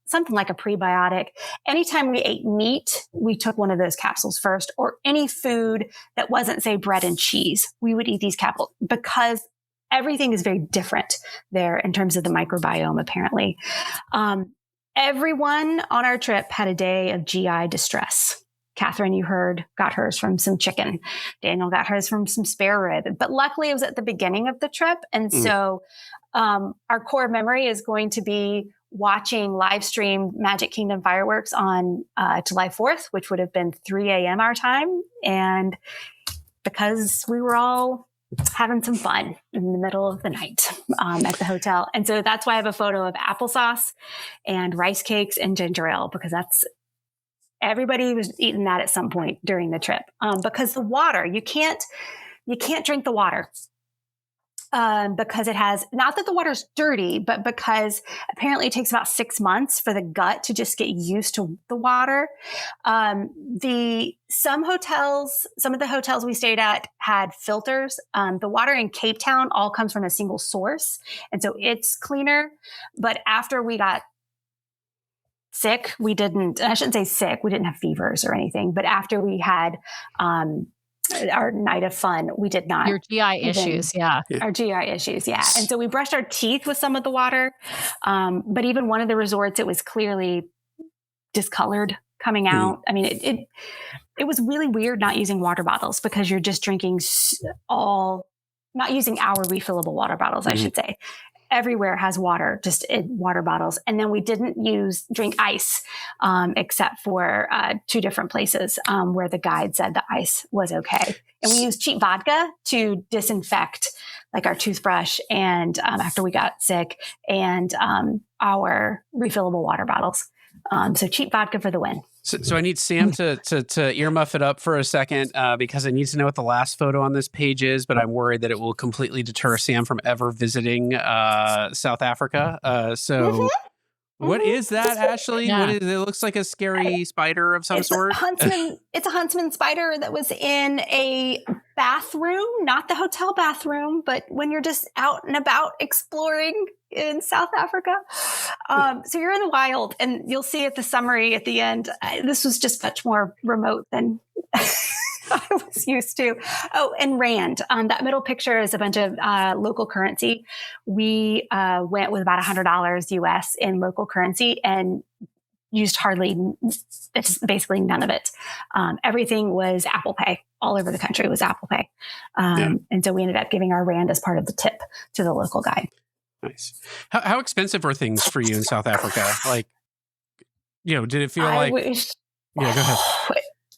something like a prebiotic. Anytime we ate meat, we took one of those capsules first, or any food that wasn't, say, bread and cheese. We would eat these capsules because everything is very different there in terms of the microbiome, apparently. Everyone on our trip had a day of GI distress. Catherine, you heard, got hers from some chicken. Daniel got hers from some spare rib. But luckily, it was at the beginning of the trip. And so our core memory is going to be watching live stream Magic Kingdom fireworks on July 4th, which would have been 3 a.m. our time. And because we were all having some fun in the middle of the night at the hotel. And so that's why I have a photo of applesauce and rice cakes and ginger ale, because everybody was eating that at some point during the trip. Because the water, you can't drink the water. Because it has, not that the water's dirty, but because apparently it takes about 6 months for the gut to just get used to the water. Some of the hotels we stayed at had filters. The water in Cape Town all comes from a single source. And so it's cleaner. But after we got sick, we didn't have fevers or anything, but after we had, our night of fun, we did not.
Your GI issues, yeah.
Our GI issues, yeah. And so we brushed our teeth with some of the water. But even one of the resorts, it was clearly discolored coming out. I mean, it was really weird not using water bottles, because you're just drinking not using our refillable water bottles, I should say. Everywhere has water, just in water bottles. And then we didn't drink ice, except for 2 different places where the guide said the ice was okay. And we used cheap vodka to disinfect like our toothbrush and after we got sick, and our refillable water bottles. So cheap vodka for the win.
So I need Sam to earmuff it up for a second because I need to know what the last photo on this page is, but I'm worried that it will completely deter Sam from ever visiting South Africa. What is that, Ashley?
Yeah.
What is it? Looks like a scary spider of some sort.
It's a huntsman spider that was in a bathroom, not the hotel bathroom, but when you're just out and about exploring in South Africa. So you're in the wild, and you'll see at the summary at the end, this was just much more remote than I was used to. Oh, and Rand. That middle picture is a bunch of local currency. We went with about $100 US in local currency and used basically none of it. Everything was Apple Pay. All over the country was Apple Pay. And so we ended up giving our Rand as part of the tip to the local guide.
Nice. How expensive are things for you in South Africa? Like, did it feel like... Yeah, go ahead.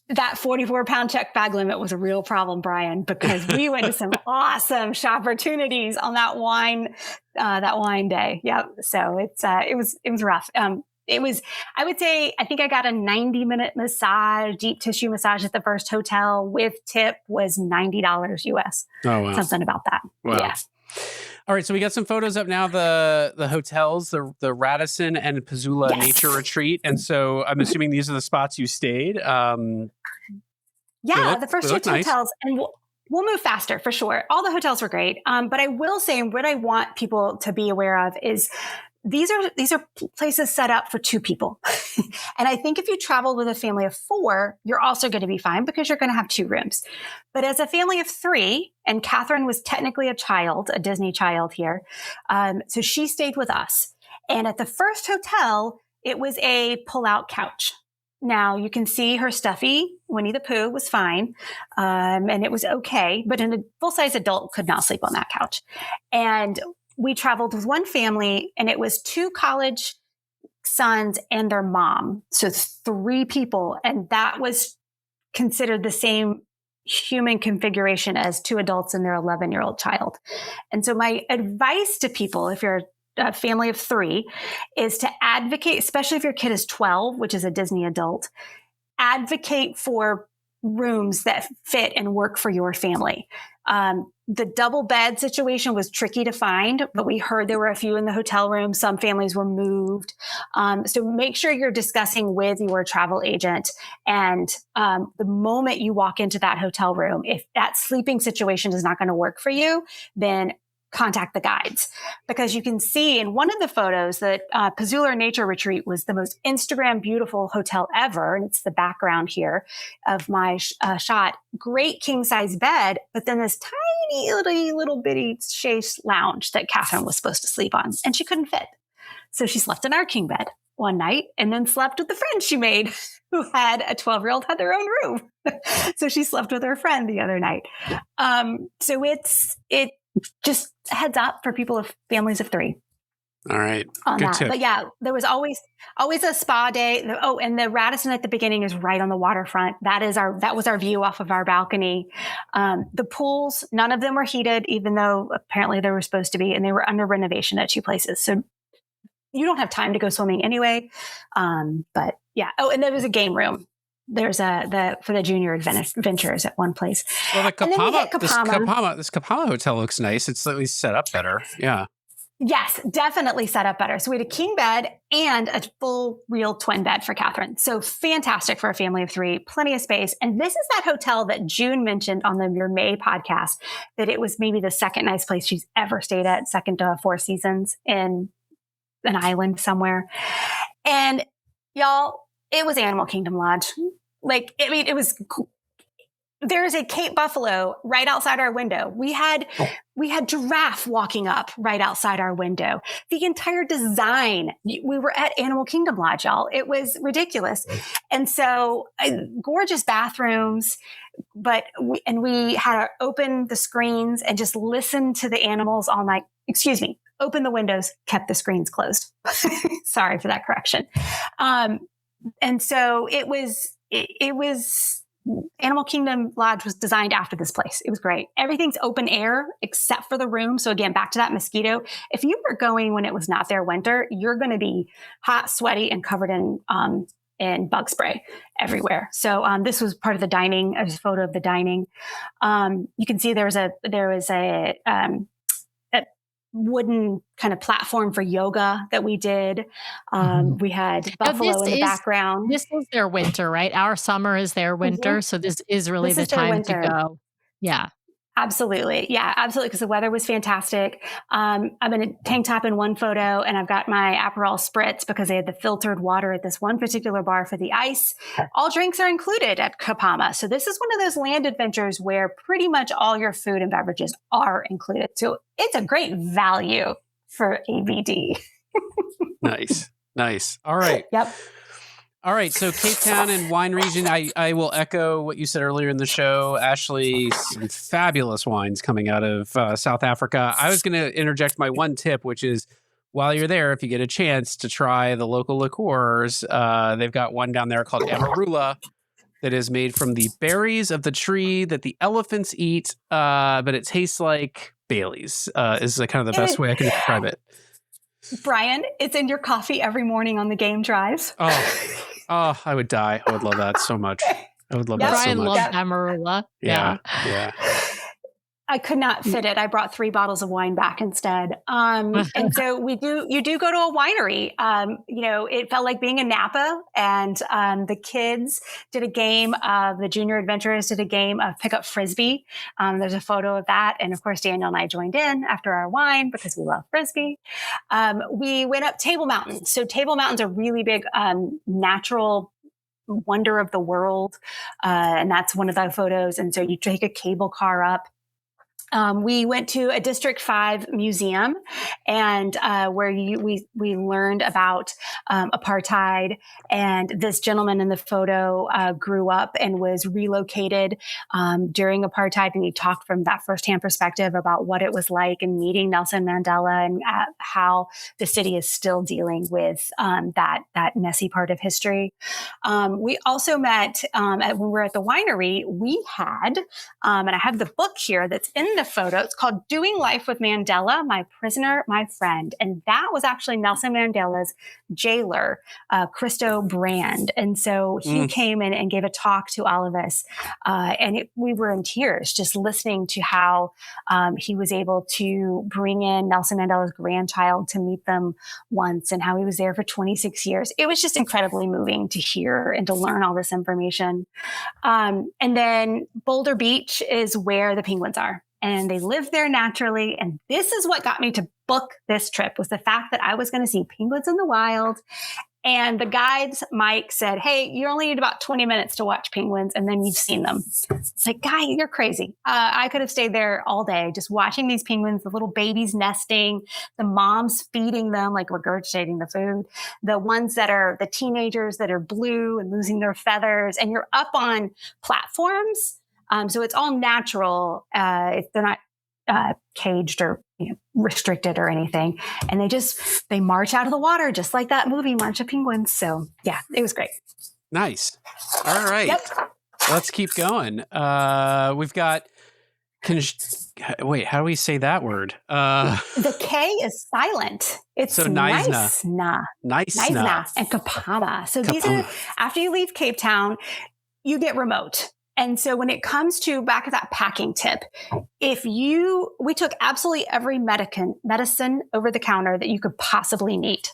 That 44-pound check bag limit was a real problem, Brian, because we went to some awesome shopportunities on that wine day. Yeah. So it was rough. I would say, I think I got a 90-minute massage, deep tissue massage at the first hotel with tip was $90 US.
Oh, wow.
Something about that.
Wow.
Yeah.
All right, so we got some photos up now. The hotels, the Radisson and Pazula Nature Retreat, and so I'm assuming these are the spots you stayed.
The first 2 hotels, and we'll move faster for sure. All the hotels were great, but I will say what I want people to be aware of is these are places set up for 2 people. And I think if you travel with a family of 4, you're also going to be fine because you're going to have 2 rooms. But as a family of 3, and Catherine was technically a Disney child here. So she stayed with us. And at the first hotel, it was a pull-out couch. Now you can see her stuffy Winnie the Pooh was fine. And it was okay, but a full-size adult could not sleep on that couch. And we traveled with one family, and it was 2 college sons and their mom. So 3 people. And that was considered the same human configuration as 2 adults and their 11-year-old child. And so my advice to people, if you're a family of 3, is to advocate, especially if your kid is 12, which is a Disney adult, advocate for rooms that fit and work for your family. The double bed situation was tricky to find, but we heard there were a few in the hotel room. Some families were moved. So make sure you're discussing with your travel agent. And the moment you walk into that hotel room, if that sleeping situation is not going to work for you, then contact the guides, because you can see in one of the photos that Pazula Nature Retreat was the most Instagram beautiful hotel ever. And it's the background here of my shot. Great king size bed, but then this tiny little bitty chaise lounge that Catherine was supposed to sleep on, and she couldn't fit. So she slept in our king bed one night and then slept with the friend she made who had a 12-year-old had their own room. So she slept with her friend the other night. So it just heads up for people of families of 3.
All right.
On
Good
that.
tip.
But yeah, there was always a spa day. Oh, and the Radisson at the beginning is right on the waterfront. That was our view off of our balcony. The pools, none of them were heated, even though apparently they were supposed to be, and they were under renovation at 2 places. So you don't have time to go swimming anyway. But yeah. Oh, and there was a game room. There's for the junior adventures at one place.
Well, the
And then we hit
Kapama, this Kapama hotel looks nice. It's at least set up better. Yeah.
Yes, definitely set up better. So we had a king bed and a full real twin bed for Catherine. So fantastic for a family of 3, plenty of space. And this is that hotel that June mentioned on Your May podcast, that it was maybe the second nice place she's ever stayed at, second to Four Seasons in an island somewhere. And y'all, it was Animal Kingdom Lodge. Like, I mean, it was cool. There's a Cape Buffalo right outside our window. We had giraffe walking up right outside our window. The entire design, we were at Animal Kingdom Lodge, y'all. It was ridiculous. And so gorgeous bathrooms, but we had to open the screens and just listen to the animals all night. Excuse me, open the windows, kept the screens closed. Sorry for that correction. And so it was Animal Kingdom Lodge was designed after this place. It was great. Everything's open air except for the room. So again, back to that mosquito. If you were going when it was not their winter, you're going to be hot, sweaty, and covered in bug spray everywhere. So this was part of the dining. There's a photo of the dining. You can see there was a wooden kind of platform for yoga that we did. We had buffalo in the background.
This is their winter, right? Our summer is their winter. Mm-hmm. So this is really the time to go. Yeah.
Absolutely. Yeah, absolutely. Because the weather was fantastic. I'm in a tank top in one photo, and I've got my Aperol spritz because they had the filtered water at this one particular bar for the ice. All drinks are included at Kapama. So this is one of those land adventures where pretty much all your food and beverages are included. So it's a great value for ABD.
Nice. All right.
Yep.
All right, so Cape Town and wine region, I will echo what you said earlier in the show. Ashley, some fabulous wines coming out of South Africa. I was going to interject my one tip, which is while you're there, if you get a chance to try the local liqueurs, they've got one down there called Amarula that is made from the berries of the tree that the elephants eat, but it tastes like Bailey's, is kind of the best way I can describe it.
Brian, it's in your coffee every morning on the game drive.
Oh, I would die. I would love that so much. I would love that so much.
Brian loved Amarula.
Yeah.
I could not fit it. I brought 3 bottles of wine back instead. And so you do go to a winery. It felt like being in Napa, and the kids did a game of, the junior adventurers did a game of pick up Frisbee. There's a photo of that. And of course, Daniel and I joined in after our wine because we love Frisbee. We went up Table Mountain. So Table Mountain's a really big natural wonder of the world. And that's one of the photos. And so you take a cable car up. We went to a District 5 museum, and where we learned about apartheid. And this gentleman in the photo grew up and was relocated during apartheid, and he talked from that firsthand perspective about what it was like and meeting Nelson Mandela, and how the city is still dealing with that messy part of history. We also met when we were at the winery. We had, and I have the book here that's in the photo. It's called Doing Life with Mandela, My Prisoner, My Friend. And that was actually Nelson Mandela's jailer, Christo Brand. And so he came in and gave a talk to all of us. We were in tears just listening to how he was able to bring in Nelson Mandela's grandchild to meet them once, and how he was there for 26 years. It was just incredibly moving to hear and to learn all this information. And then Boulder Beach is where the penguins are. and they live there naturally. And this is what got me to book this trip, was the fact that I was going to see penguins in the wild. And the guides, Mike, said, hey, you only need about 20 minutes to watch penguins, and then you've seen them. It's like, guy, you're crazy. I could have stayed there all day just watching these penguins, the little babies nesting, the moms feeding them, like regurgitating the food, the ones that are the teenagers that are blue and losing their feathers. And you're up on platforms. So it's all natural. They're not caged or restricted or anything. And they march out of the water, just like that movie, March of Penguins. So yeah, it was great.
Nice. All right.
Yep.
Let's keep going. We've got, wait, how do we say that word?
The K is silent. It's
so
Naisna.
Naisna.
And Kapama. So these
Kapama.
are, after you leave Cape Town, you get remote. And so when it comes to back at that packing tip, we took absolutely every medicine over the counter that you could possibly need.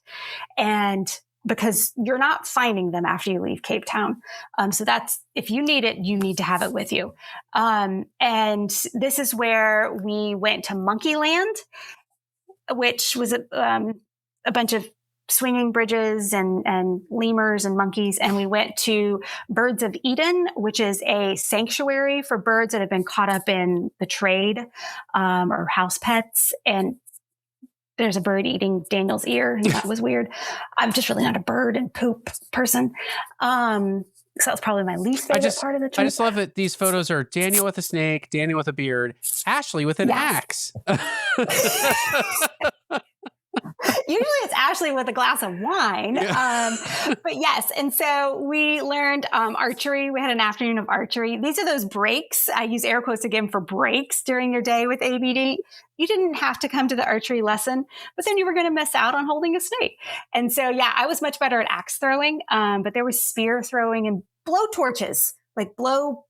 And because you're not finding them after you leave Cape Town. So that's, if you need it, you need to have it with you. And this is where we went to Monkeyland, which was a bunch of swinging bridges and lemurs and monkeys. And we went to Birds of Eden, which is a sanctuary for birds that have been caught up in the trade, or house pets. And there's a bird eating Daniel's ear. And that was weird. I'm just really not a bird and poop person. So that's probably my least favorite part of the trip.
I just love it. These photos are Daniel with a snake, Daniel with a beard, Ashley with an axe.
Usually it's Ashley with a glass of wine.
Yeah.
But yes. And so we learned archery. We had an afternoon of archery. These are those breaks. I use air quotes again for breaks during your day with ABD. You didn't have to come to the archery lesson, but then you were going to miss out on holding a snake. And so, yeah, I was much better at axe throwing, but there was spear throwing and blow torches, like blow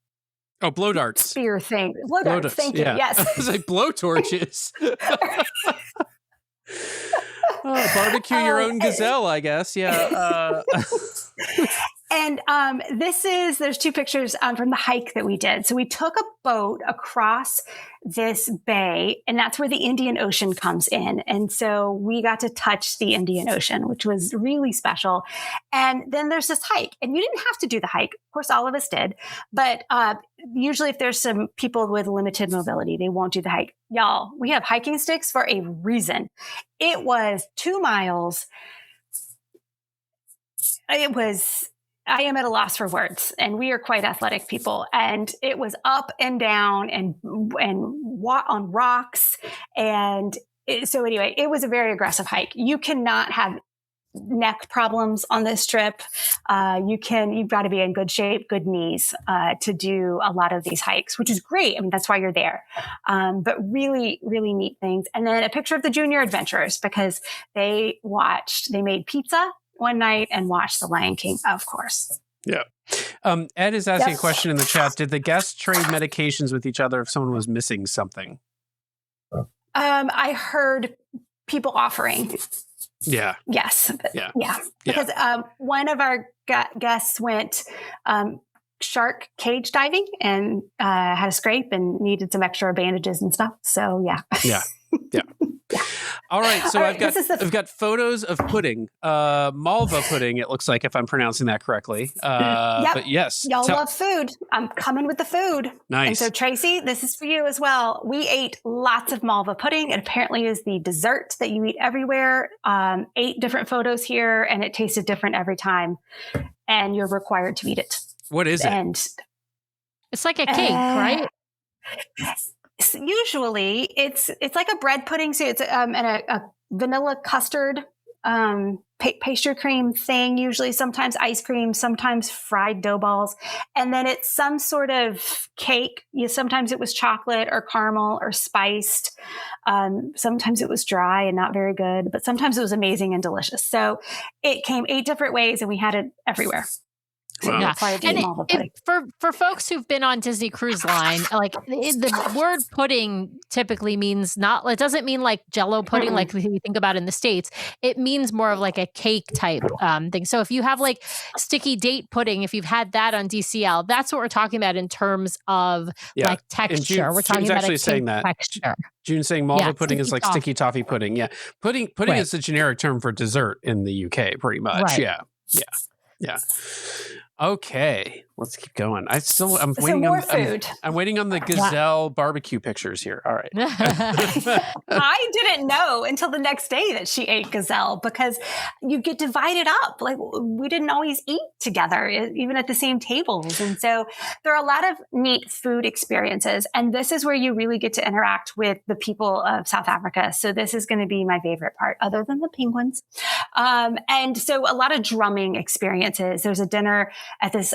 darts.
Spear thing. Blow darts. Thank you.
Yeah.
Yes.
I was like, blow torches. Barbecue your own gazelle, I guess. Yeah.
And there's two pictures from the hike that we did. So we took a boat across this bay, and that's where the Indian Ocean comes in. And so we got to touch the Indian Ocean, which was really special. And then there's this hike, and you didn't have to do the hike. Of course, all of us did. But usually if there's some people with limited mobility, they won't do the hike. Y'all, we have hiking sticks for a reason. It was 2 miles. I am at a loss for words, and we are quite athletic people. And it was up and down and on rocks. And so anyway, it was a very aggressive hike. You cannot have neck problems on this trip. You've got to be in good shape, good knees, to do a lot of these hikes, which is great. I mean, that's why you're there. But really, really neat things. And then a picture of the junior adventurers, because they made pizza one night and watched The Lion King, of course.
Yeah. Ed is asking a question in the chat. Did the guests trade medications with each other if someone was missing something?
I heard people offering.
Yeah.
Yes.
Yeah.
Because one of our guests went shark cage diving and had a scrape and needed some extra bandages and stuff. So yeah.
Yeah. All right, so I've got photos of pudding, Malva pudding. It looks like, if I'm pronouncing that correctly.
Yep.
But yes,
y'all love food. I'm coming with the food.
Nice.
And so Tracy, this is for you as well. We ate lots of Malva pudding. It apparently is the dessert that you eat everywhere. 8 different photos here, and it tasted different every time. And you're required to eat it.
What is it?
And
it's like a cake, right?
Usually it's like a bread pudding. So it's and a vanilla custard pastry cream thing, usually sometimes ice cream, sometimes fried dough balls. And then it's some sort of cake. Sometimes it was chocolate or caramel or spiced. Sometimes it was dry and not very good, but sometimes it was amazing and delicious. So it came 8 different ways, and we had it everywhere. So
Wow.
you're required to eat malva pudding.
For folks who've been on Disney Cruise Line, like the word pudding typically means not. It doesn't mean like Jello pudding, like we think about in the States. It means more of like a cake type thing. So if you have like sticky date pudding, if you've had that on DCL, that's what we're talking about in terms of like texture. We're talking
June's
about
actually
a
saying
cake
that.
texture.
June's saying malva pudding is
sticky
like
toffee.
sticky toffee pudding. Yeah. Pudding
Right.
is the generic term for dessert in the UK, pretty much.
Right.
Yeah. Okay, let's keep going. I'm
So
waiting
more
on
food.
I'm waiting on the gazelle barbecue pictures here. All right.
I didn't know until the next day that she ate gazelle because you get divided up. Like we didn't always eat together, even at the same tables. And so there are a lot of neat food experiences. And this is where you really get to interact with the people of South Africa. So this is going to be my favorite part, other than the penguins. And so a lot of drumming experiences. There's a dinner at this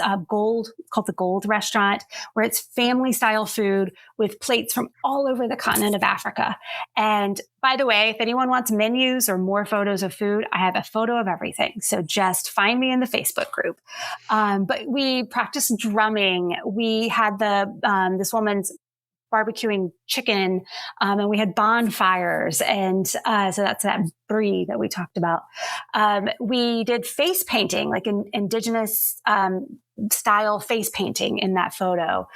called the Gold restaurant, where it's family style food with plates from all over the continent of Africa. And by the way, if anyone wants menus or more photos of food, I have a photo of everything. So just find me in the Facebook group. But we practiced drumming. We had this woman's barbecuing chicken, and we had bonfires. And so that's that brie that we talked about. We did face painting, like indigenous style face painting in that photo.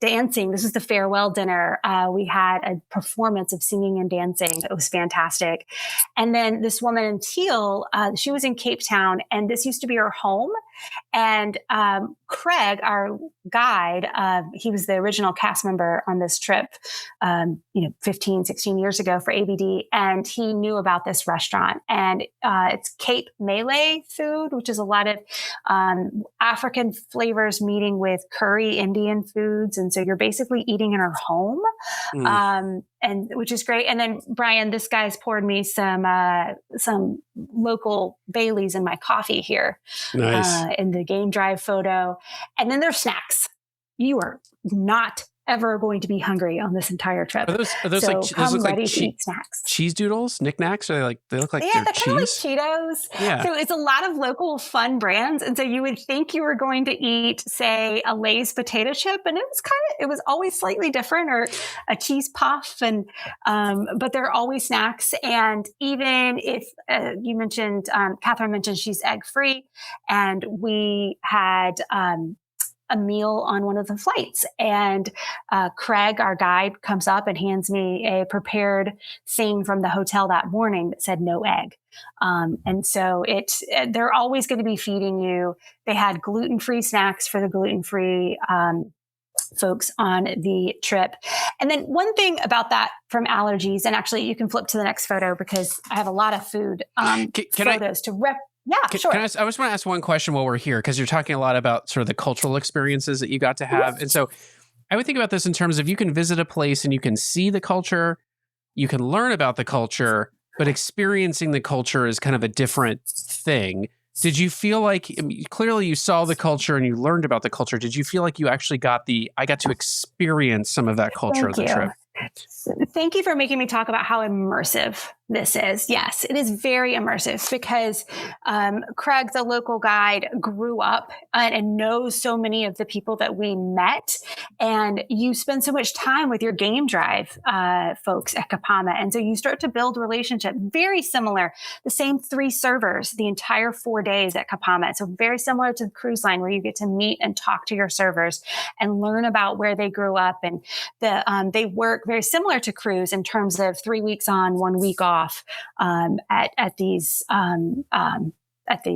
Dancing. This is the farewell dinner. We had a performance of singing and dancing. It was fantastic. And then this woman in teal, she was in Cape Town, and this used to be her home. And Craig, our guide, he was the original cast member on this trip, 15, 16 years ago for ABD. And he knew about this restaurant. And it's Cape Malay food, which is a lot of African flavors meeting with curry Indian foods. And so you're basically eating in her home, and which is great. And then Brian, this guy's poured me some local Baileys in my coffee here.
Nice.
In the game drive photo. And then there's snacks. You are not ever going to be hungry on this entire trip.
Are those
so
like
come
those look
ready
like
to eat snacks.
cheese doodles, knickknacks? Or they look like
Yeah,
they're
they're kind of like
cheese?
Cheetos.
Yeah.
So it's a lot of local fun brands. And so you would think you were going to eat, say, a Lay's potato chip, and it was always slightly different, or a cheese puff. And but there are always snacks. And even if you mentioned, Catherine mentioned she's egg free, and we had a meal on one of the flights. And Craig, our guide, comes up and hands me a prepared thing from the hotel that morning that said no egg. And so they're always going to be feeding you. They had gluten-free snacks for the gluten-free folks on the trip. And then one thing about that from allergies, and actually you can flip to the next photo because I have a lot of food photos to rep. Yeah, sure.
I just want to ask one question while we're here, because you're talking a lot about sort of the cultural experiences that you got to have. And so I would think about this in terms of you can visit a place and you can see the culture, you can learn about the culture, but experiencing the culture is kind of a different thing. Did you feel like, clearly you saw the culture and you learned about the culture. Did you feel like you actually I got to experience some of that culture of the trip?
Thank you for making me talk about how immersive this is. Yes, it is very immersive because Craig, the local guide, grew up and knows so many of the people that we met. And you spend so much time with your game drive folks at Kapama. And so you start to build relationship very similar, the same 3 servers the entire 4 days at Kapama. So very similar to the cruise line where you get to meet and talk to your servers and learn about where they grew up. And they work very similar to cruise in terms of 3 weeks on, 1 week off at the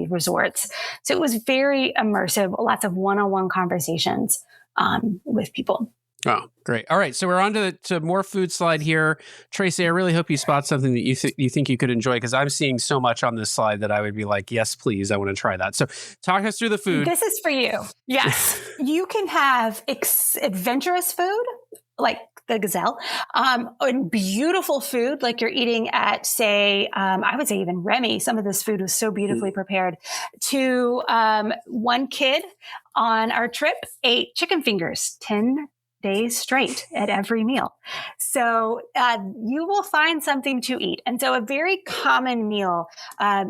resorts. So it was very immersive, lots of one-on-one conversations with people.
Oh, great. All right. So we're on to more food slide here. Tracy, I really hope you spot something that you think you could enjoy, because I'm seeing so much on this slide that I would be like, yes, please, I want to try that. So talk us through the food.
This is for you. Yes. You can have adventurous food, like the gazelle, and beautiful food, like you're eating at, say, I would say even Remy. Some of this food was so beautifully prepared. To one kid on our trip ate chicken fingers, 10 days straight at every meal. So you will find something to eat. And so a very common meal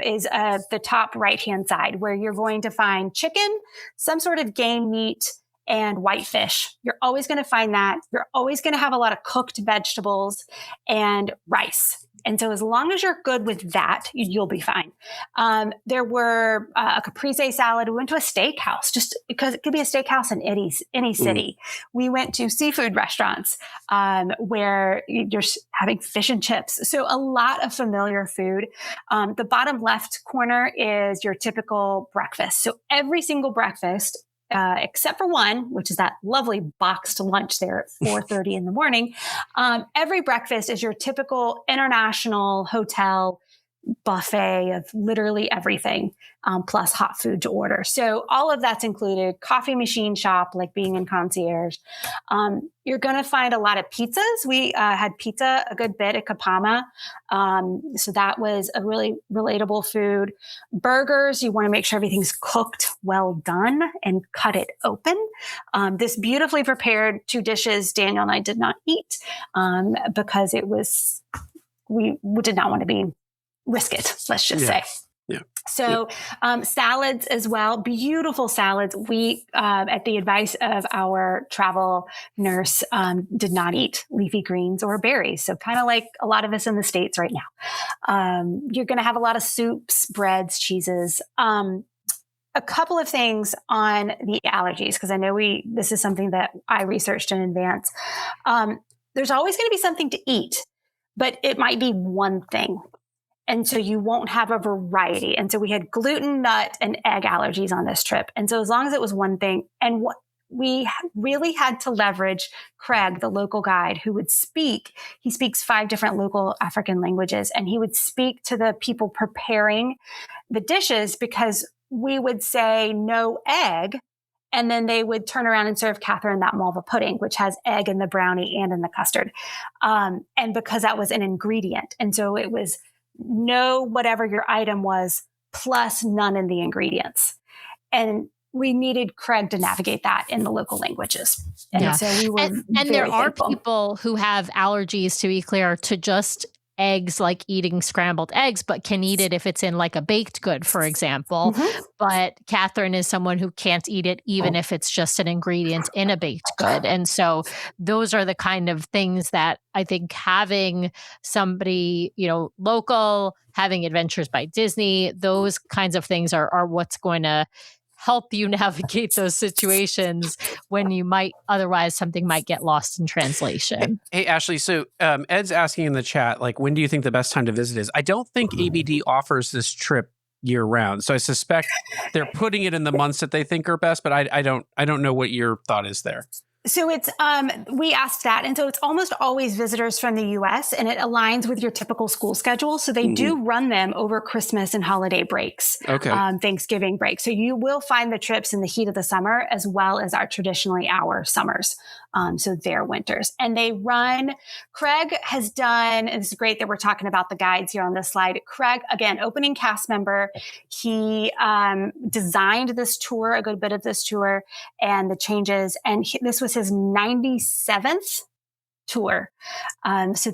is the top right-hand side, where you're going to find chicken, some sort of game meat, and white fish. You're always going to find that. You're always going to have a lot of cooked vegetables and rice. And so as long as you're good with that, you'll be fine. There were a caprese salad. We went to a steakhouse, just because it could be a steakhouse in any city. We went to seafood restaurants where you're having fish and chips. So a lot of familiar food. The bottom left corner is your typical breakfast. So every single breakfast, except for one, which is that lovely boxed lunch there at 4:30 in the morning. Every breakfast is your typical international hotel buffet of literally everything, plus hot food to order. So all of that's included. Coffee machine shop, like being in concierge. You're going to find a lot of pizzas. We had pizza a good bit at Kapama. So that was a really relatable food. Burgers, you want to make sure everything's cooked, well done, and cut it open. This beautifully prepared 2 dishes Daniel and I did not eat because we did not want to risk it, let's just say.
Yeah.
So salads as well, beautiful salads. We, at the advice of our travel nurse, did not eat leafy greens or berries. So kind of like a lot of us in the States right now. You're going to have a lot of soups, breads, cheeses. A couple of things on the allergies, because I know this is something that I researched in advance. There's always going to be something to eat, but it might be one thing. And so you won't have a variety. And so we had gluten, nut, and egg allergies on this trip. And so as long as it was one thing, and what we really had to leverage Craig, the local guide, who would speak. He speaks 5 different local African languages, and he would speak to the people preparing the dishes, because we would say no egg, and then they would turn around and serve Catherine that malva pudding, which has egg in the brownie and in the custard. And because that was an ingredient. And so it was no whatever your item was, plus none in the ingredients. And we needed Craig to navigate that in the local languages. And so we were
and there are
thankful.
people who have allergies, to be clear, to just eggs, like eating scrambled eggs, but can eat it if it's in like a baked good, for example.
Mm-hmm.
But Catherine is someone who can't eat it even if it's just an ingredient in a baked good. And so those are the kind of things that I think having somebody, local, having Adventures by Disney, those kinds of things are what's going to help you navigate those situations when you something might get lost in translation.
Hey, Ashley, so Ed's asking in the chat, like, when do you think the best time to visit is? I don't think ABD offers this trip year round. So I suspect they're putting it in the months that they think are best, but I don't know what your thought is there.
So it's, we asked that. And so it's almost always visitors from the US, and it aligns with your typical school schedule. So they do run them over Christmas and holiday breaks, Thanksgiving break. So you will find the trips in the heat of the summer, as well as traditionally our summers. So their winters. And they run, Craig has done, and it's great that we're talking about the guides here on this slide. Craig, again, opening cast member. He designed this tour, a good bit of this tour, and the changes. And this was his 97th tour. So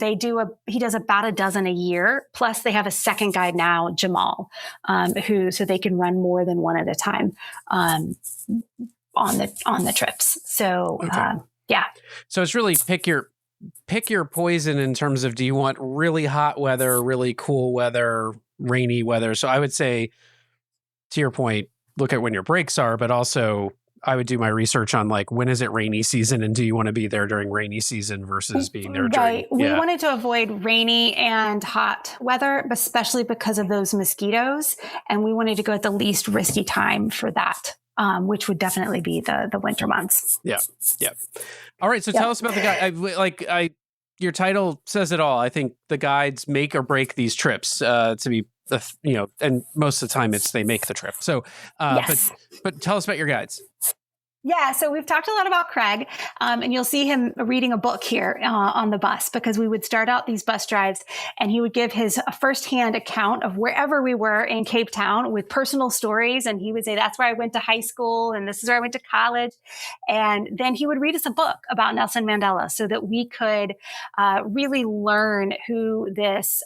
he does about a dozen a year. Plus they have a second guide now, Jamal, so they can run more than one at a time, on the trips. So, yeah.
So it's really pick your poison in terms of, do you want really hot weather, really cool weather, rainy weather? So I would say, to your point, look at when your breaks are, but also I would do my research on, like, when is it rainy season, and do you want to be there during rainy season versus being there during?
We wanted to avoid rainy and hot weather, especially because of those mosquitoes. And we wanted to go at the least risky time for that. Which would definitely be the winter months.
Yeah. All right. So tell us about the guide. Your title says it all. I think the guides make or break these trips to be, and most of the time they make the trip. So,
yes.
but tell us about your guides.
Yeah, so we've talked a lot about Craig, and you'll see him reading a book here on the bus, because we would start out these bus drives and he would give his firsthand account of wherever we were in Cape Town with personal stories. And he would say, that's where I went to high school and this is where I went to college. And then he would read us a book about Nelson Mandela so that we could really learn who this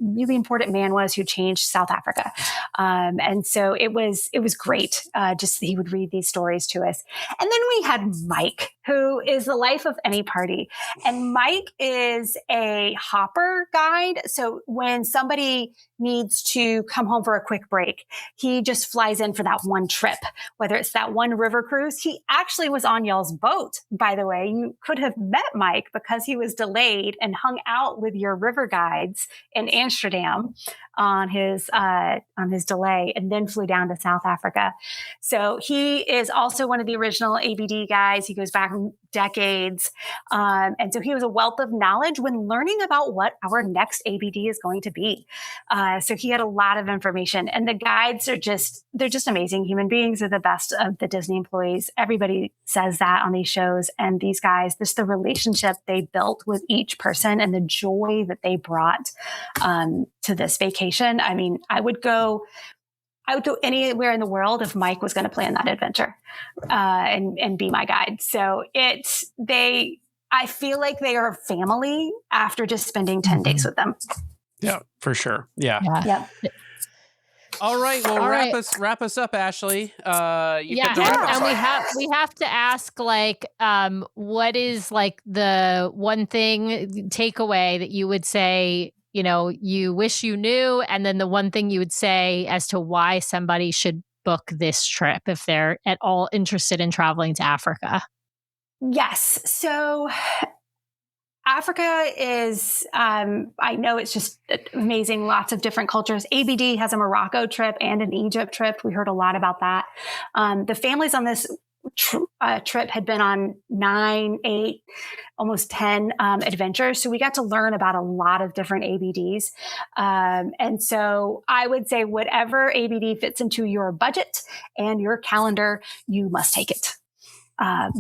really important man was who changed South Africa. And so it was great. Just he would read these stories to us. And then we had Mike, who is the life of any party. And Mike is a hopper guide. So when somebody needs to come home for a quick break, he just flies in for that one trip, whether it's that one river cruise. He actually was on y'all's boat, by the way. You could have met Mike because he was delayed and hung out with your river guides in Amsterdam on his delay, and then flew down to South Africa. So he is also one of the original ABD guys. He goes back decades. And so he was a wealth of knowledge when learning about what our next ABD is going to be. So he had a lot of information, and the guides they're just amazing human beings. They're the best of the Disney employees. Everybody says that on these shows. And these guys, just the relationship they built with each person and the joy that they brought to this vacation. I mean, I would go anywhere in the world if Mike was going to plan that adventure and be my guide. So I feel like they are family after just spending 10 days with them.
Yeah, for sure. Yeah.
Yep.
All right. Well, wrap us up, Ashley.
And we have to ask, like, what is like the one thing takeaway that you would say, you know, you wish you knew, and then the one thing you would say as to why somebody should book this trip if they're at all interested in traveling to Africa?
Yes. So Africa is, I know it's just amazing, lots of different cultures. ABD has a Morocco trip and an Egypt trip. We heard a lot about that. The families on this trip had been on 9, 8, almost 10 adventures. So we got to learn about a lot of different ABDs. And so I would say whatever ABD fits into your budget and your calendar, you must take it.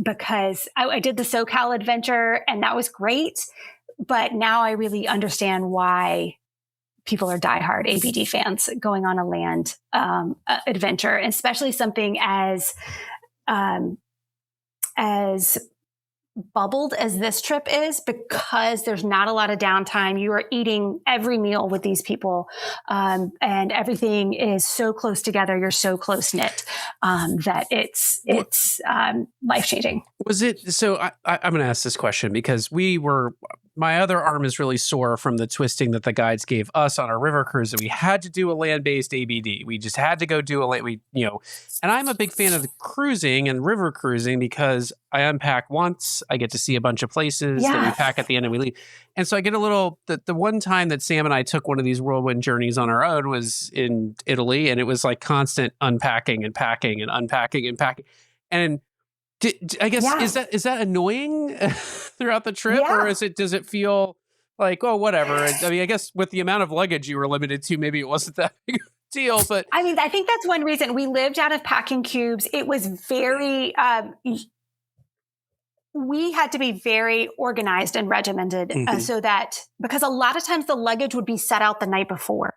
Because I did the SoCal adventure and that was great. But now I really understand why people are diehard ABD fans going on a land adventure, especially something as bubbled as this trip is, because there's not a lot of downtime. You are eating every meal with these people, and everything is so close together. You're so close knit that it's life changing.
Was it? So I'm going to ask this question because my other arm is really sore from the twisting that the guides gave us on our river cruise, that we had to do a land-based ABD. We just had to go do and I'm a big fan of the cruising and river cruising because I unpack once, I get to see a bunch of places that we pack at the end and we leave. And so I get a little, the one time that Sam and I took one of these whirlwind journeys on our own was in Italy, and it was like constant unpacking and packing and unpacking and packing. And I guess, is that annoying throughout the trip, or does it feel like, oh, whatever? I mean, I guess with the amount of luggage you were limited to, maybe it wasn't that big of a deal. But
I mean, I think that's one reason we lived out of packing cubes. It was very, we had to be very organized and regimented so that, because a lot of times the luggage would be set out the night before.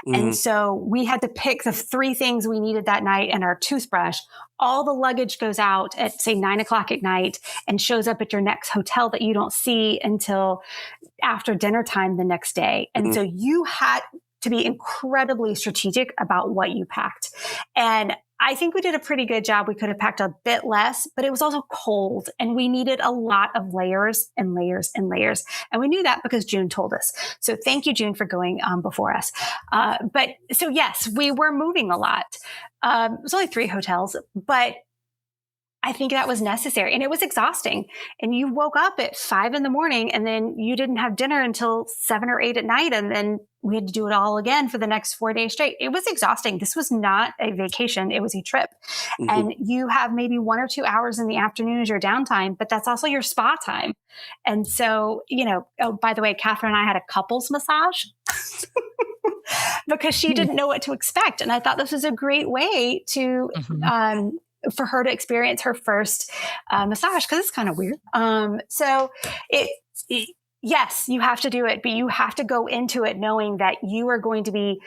And so we had to pick the 3 things we needed that night and our toothbrush. All the luggage goes out at, say, 9:00 at night and shows up at your next hotel that you don't see until after dinner time the next day. And so you had to be incredibly strategic about what you packed. And I think we did a pretty good job. We could have packed a bit less, but it was also cold and we needed a lot of layers and layers and layers. And we knew that because June told us. So thank you, June, for going before us. But so yes, we were moving a lot. It was only 3 hotels, but I think that was necessary, and it was exhausting. And you woke up at 5 a.m. and then you didn't have dinner until 7 or 8 at night. And then we had to do it all again for the next 4 days straight. It was exhausting. This was not a vacation. It was a trip. And you have maybe 1 or 2 hours in the afternoon as your downtime, but that's also your spa time. And so, oh, by the way, Catherine and I had a couples massage because she didn't know what to expect. And I thought this was a great way to, for her to experience her first massage, because it's kind of weird. So yes, you have to do it, but you have to go into it knowing that you are going to be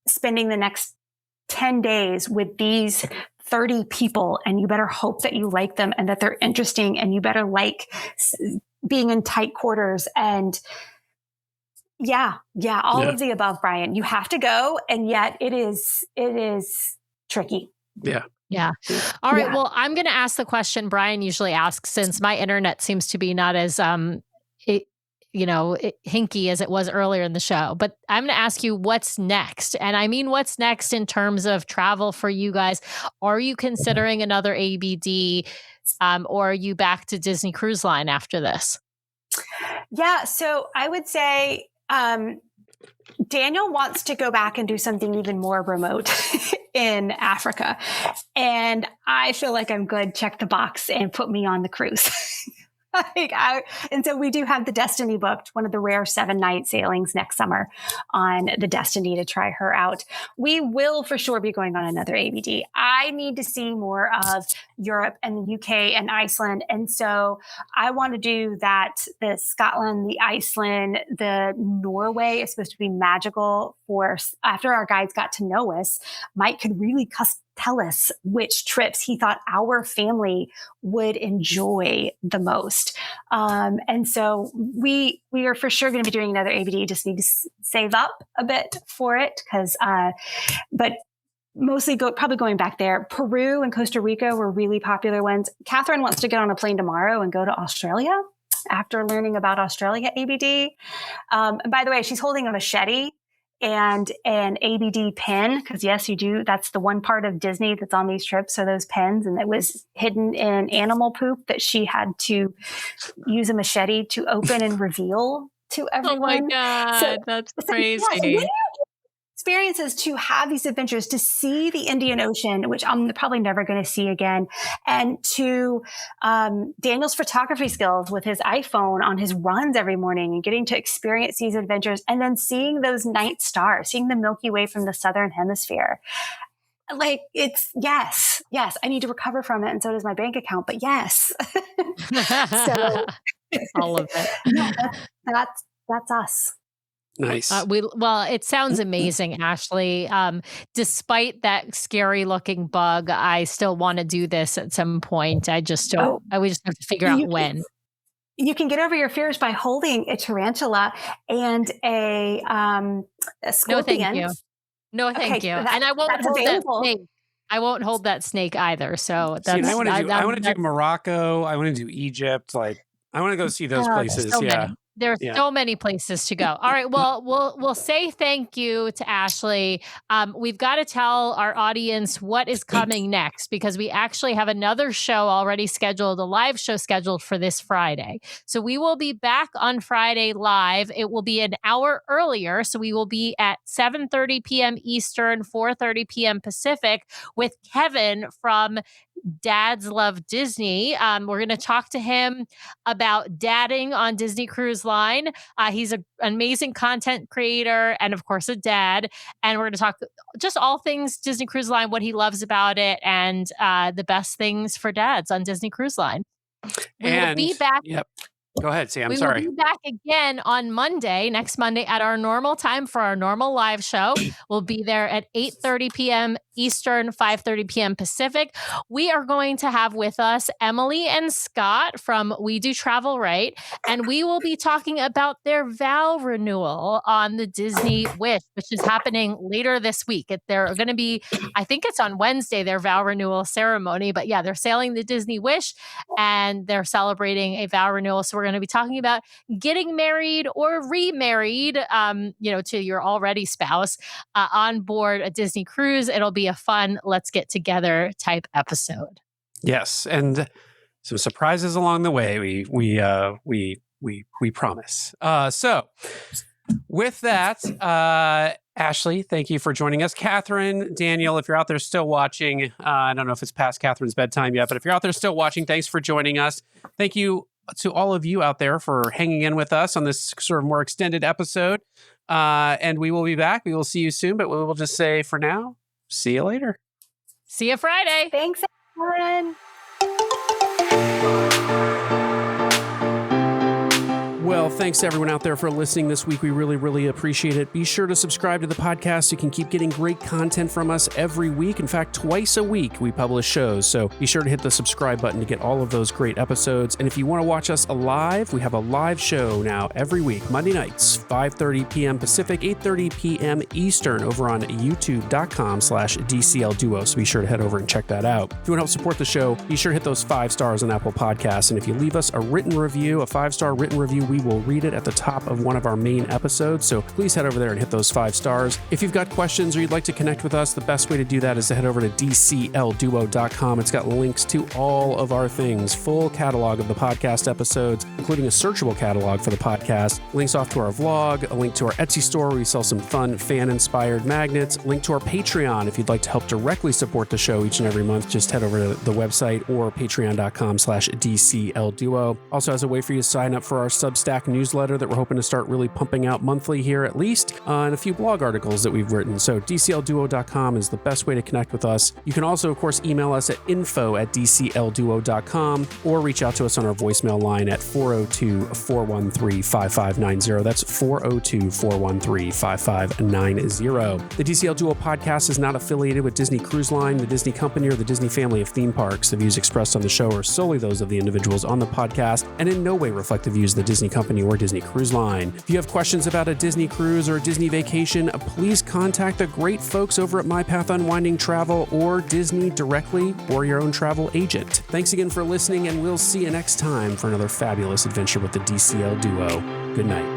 spending the next 10 days with these 30 people, and you better hope that you like them and that they're interesting, and you better like being in tight quarters. And all of the above, Brian. You have to go, and yet it is tricky.
Yeah.
Yeah. All right. Well, I'm going to ask the question Brian usually asks, since my internet seems to be not as hinky as it was earlier in the show. But I'm going to ask you what's next. And I mean, what's next in terms of travel for you guys? Are you considering another ABD, or are you back to Disney Cruise Line after this?
Yeah. So I would say Daniel wants to go back and do something even more remote in Africa. And I feel like I'm good. Check the box and put me on the cruise. And so we do have the Destiny booked, one of the rare 7-night sailings next summer on the Destiny, to try her out. We will for sure be going on another ABD. I need to see more of Europe and the UK and Iceland. And so I want to do that. The Scotland, the Iceland, the Norway is supposed to be magical for, after our guides got to know us, Mike could really tell us which trips he thought our family would enjoy the most. And so we are for sure going to be doing another ABD. Just need to save up a bit for it, but mostly probably going back there. Peru and Costa Rica were really popular ones. Catherine wants to get on a plane tomorrow and go to Australia after learning about Australia ABD. And by the way, she's holding a machete and an ABD pen, because yes, you do. That's the one part of Disney that's on these trips, are those pens. And it was hidden in animal poop that she had to use a machete to open and reveal to everyone.
Oh my God, that's crazy.
Experiences to have these adventures, to see the Indian Ocean, which I'm probably never going to see again, and to Daniel's photography skills with his iPhone on his runs every morning, and getting to experience these adventures, and then seeing those night stars, seeing the Milky Way from the Southern Hemisphere. Like, it's yes, I need to recover from it, and so does my bank account, but yes. So
all of it.
Yeah, that's us.
Nice.
It sounds amazing, Ashley. Despite that scary looking bug, I still want to do this at some point. I just don't. We just have to figure out when.
You can get over your fears by holding a tarantula and a scorpion.
No, thank you. And I won't hold that snake. I won't hold that snake either. So that's.
I want to do Morocco. I want to do Egypt. Like, I want to go see those places.
So many. There's so many places to go. All right. Well, we'll say thank you to Ashley. We've got to tell our audience what is coming next, because we actually have another show already scheduled, a live show scheduled for this Friday. So we will be back on Friday live. It will be an hour earlier. So we will be at 7:30 p.m. Eastern, 4:30 p.m. Pacific, with Kevin from Dads Love Disney. We're going to talk to him about dadding on Disney Cruise Line. He's an amazing content creator and, of course, a dad. And we're going to talk just all things Disney Cruise Line, what he loves about it, and the best things for dads on Disney Cruise Line. We will be back.
Yep. Go ahead, Sam.
We will be back again on Monday, next Monday, at our normal time for our normal live show. We'll be there at 8:30 p.m. Eastern, 5:30 p.m. Pacific. We are going to have with us Emily and Scott from We Do Travel Right, and we will be talking about their vow renewal on the Disney Wish, which is happening later this week. They're going to be, I think it's on Wednesday, their vow renewal ceremony. But yeah, they're sailing the Disney Wish and they're celebrating a vow renewal. So we're going to be talking about getting married or remarried, to your already spouse on board a Disney cruise. It'll be a fun let's get together type episode.
Yes, and some surprises along the way. We promise. So with that, Ashley, thank you for joining us. Catherine, Daniel, if you're out there still watching, I don't know if it's past Catherine's bedtime yet, but if you're out there still watching, thanks for joining us. Thank you to all of you out there for hanging in with us on this sort of more extended episode. And we will be back. We will see you soon, but we will just say for now, see you later.
See you Friday.
Thanks.
fun.
Well, thanks to everyone out there for listening this week. We really, really appreciate it. Be sure to subscribe to the podcast so you can keep getting great content from us every week. In fact, twice a week we publish shows. So be sure to hit the subscribe button to get all of those great episodes. And if you want to watch us live, we have a live show now every week, Monday nights, 5:30 p.m. Pacific, 8:30 p.m. Eastern over on youtube.com/DCL Duo. So be sure to head over and check that out. If you want to help support the show, be sure to hit those 5 stars on Apple Podcasts. And if you leave us a written review, a 5-star written review, we will read it at the top of one of our main episodes. So please head over there and hit those 5 stars. If you've got questions or you'd like to connect with us, the best way to do that is to head over to DCLDuo.com. It's got links to all of our things, full catalog of the podcast episodes, including a searchable catalog for the podcast, links off to our vlog, a link to our Etsy store where we sell some fun fan-inspired magnets, link to our Patreon if you'd like to help directly support the show each and every month. Just head over to the website or patreon.com/DCLDuo. Also has a way for you to sign up for our Substack newsletter that we're hoping to start really pumping out monthly here at least, and a few blog articles that we've written. So DCLDuo.com is the best way to connect with us. You can also, of course, email us at info@DCLDuo.com or reach out to us on our voicemail line at 402-413-5590. That's 402-413-5590. The DCL Duo podcast is not affiliated with Disney Cruise Line, the Disney Company, or the Disney family of theme parks. The views expressed on the show are solely those of the individuals on the podcast and in no way reflect the views of the Disney Company or Disney Cruise Line. If you have questions about a Disney cruise or a Disney vacation, please contact the great folks over at My Path Unwinding Travel or Disney directly or your own travel agent. Thanks again for listening, and we'll see you next time for another fabulous adventure with the DCL Duo. Good night.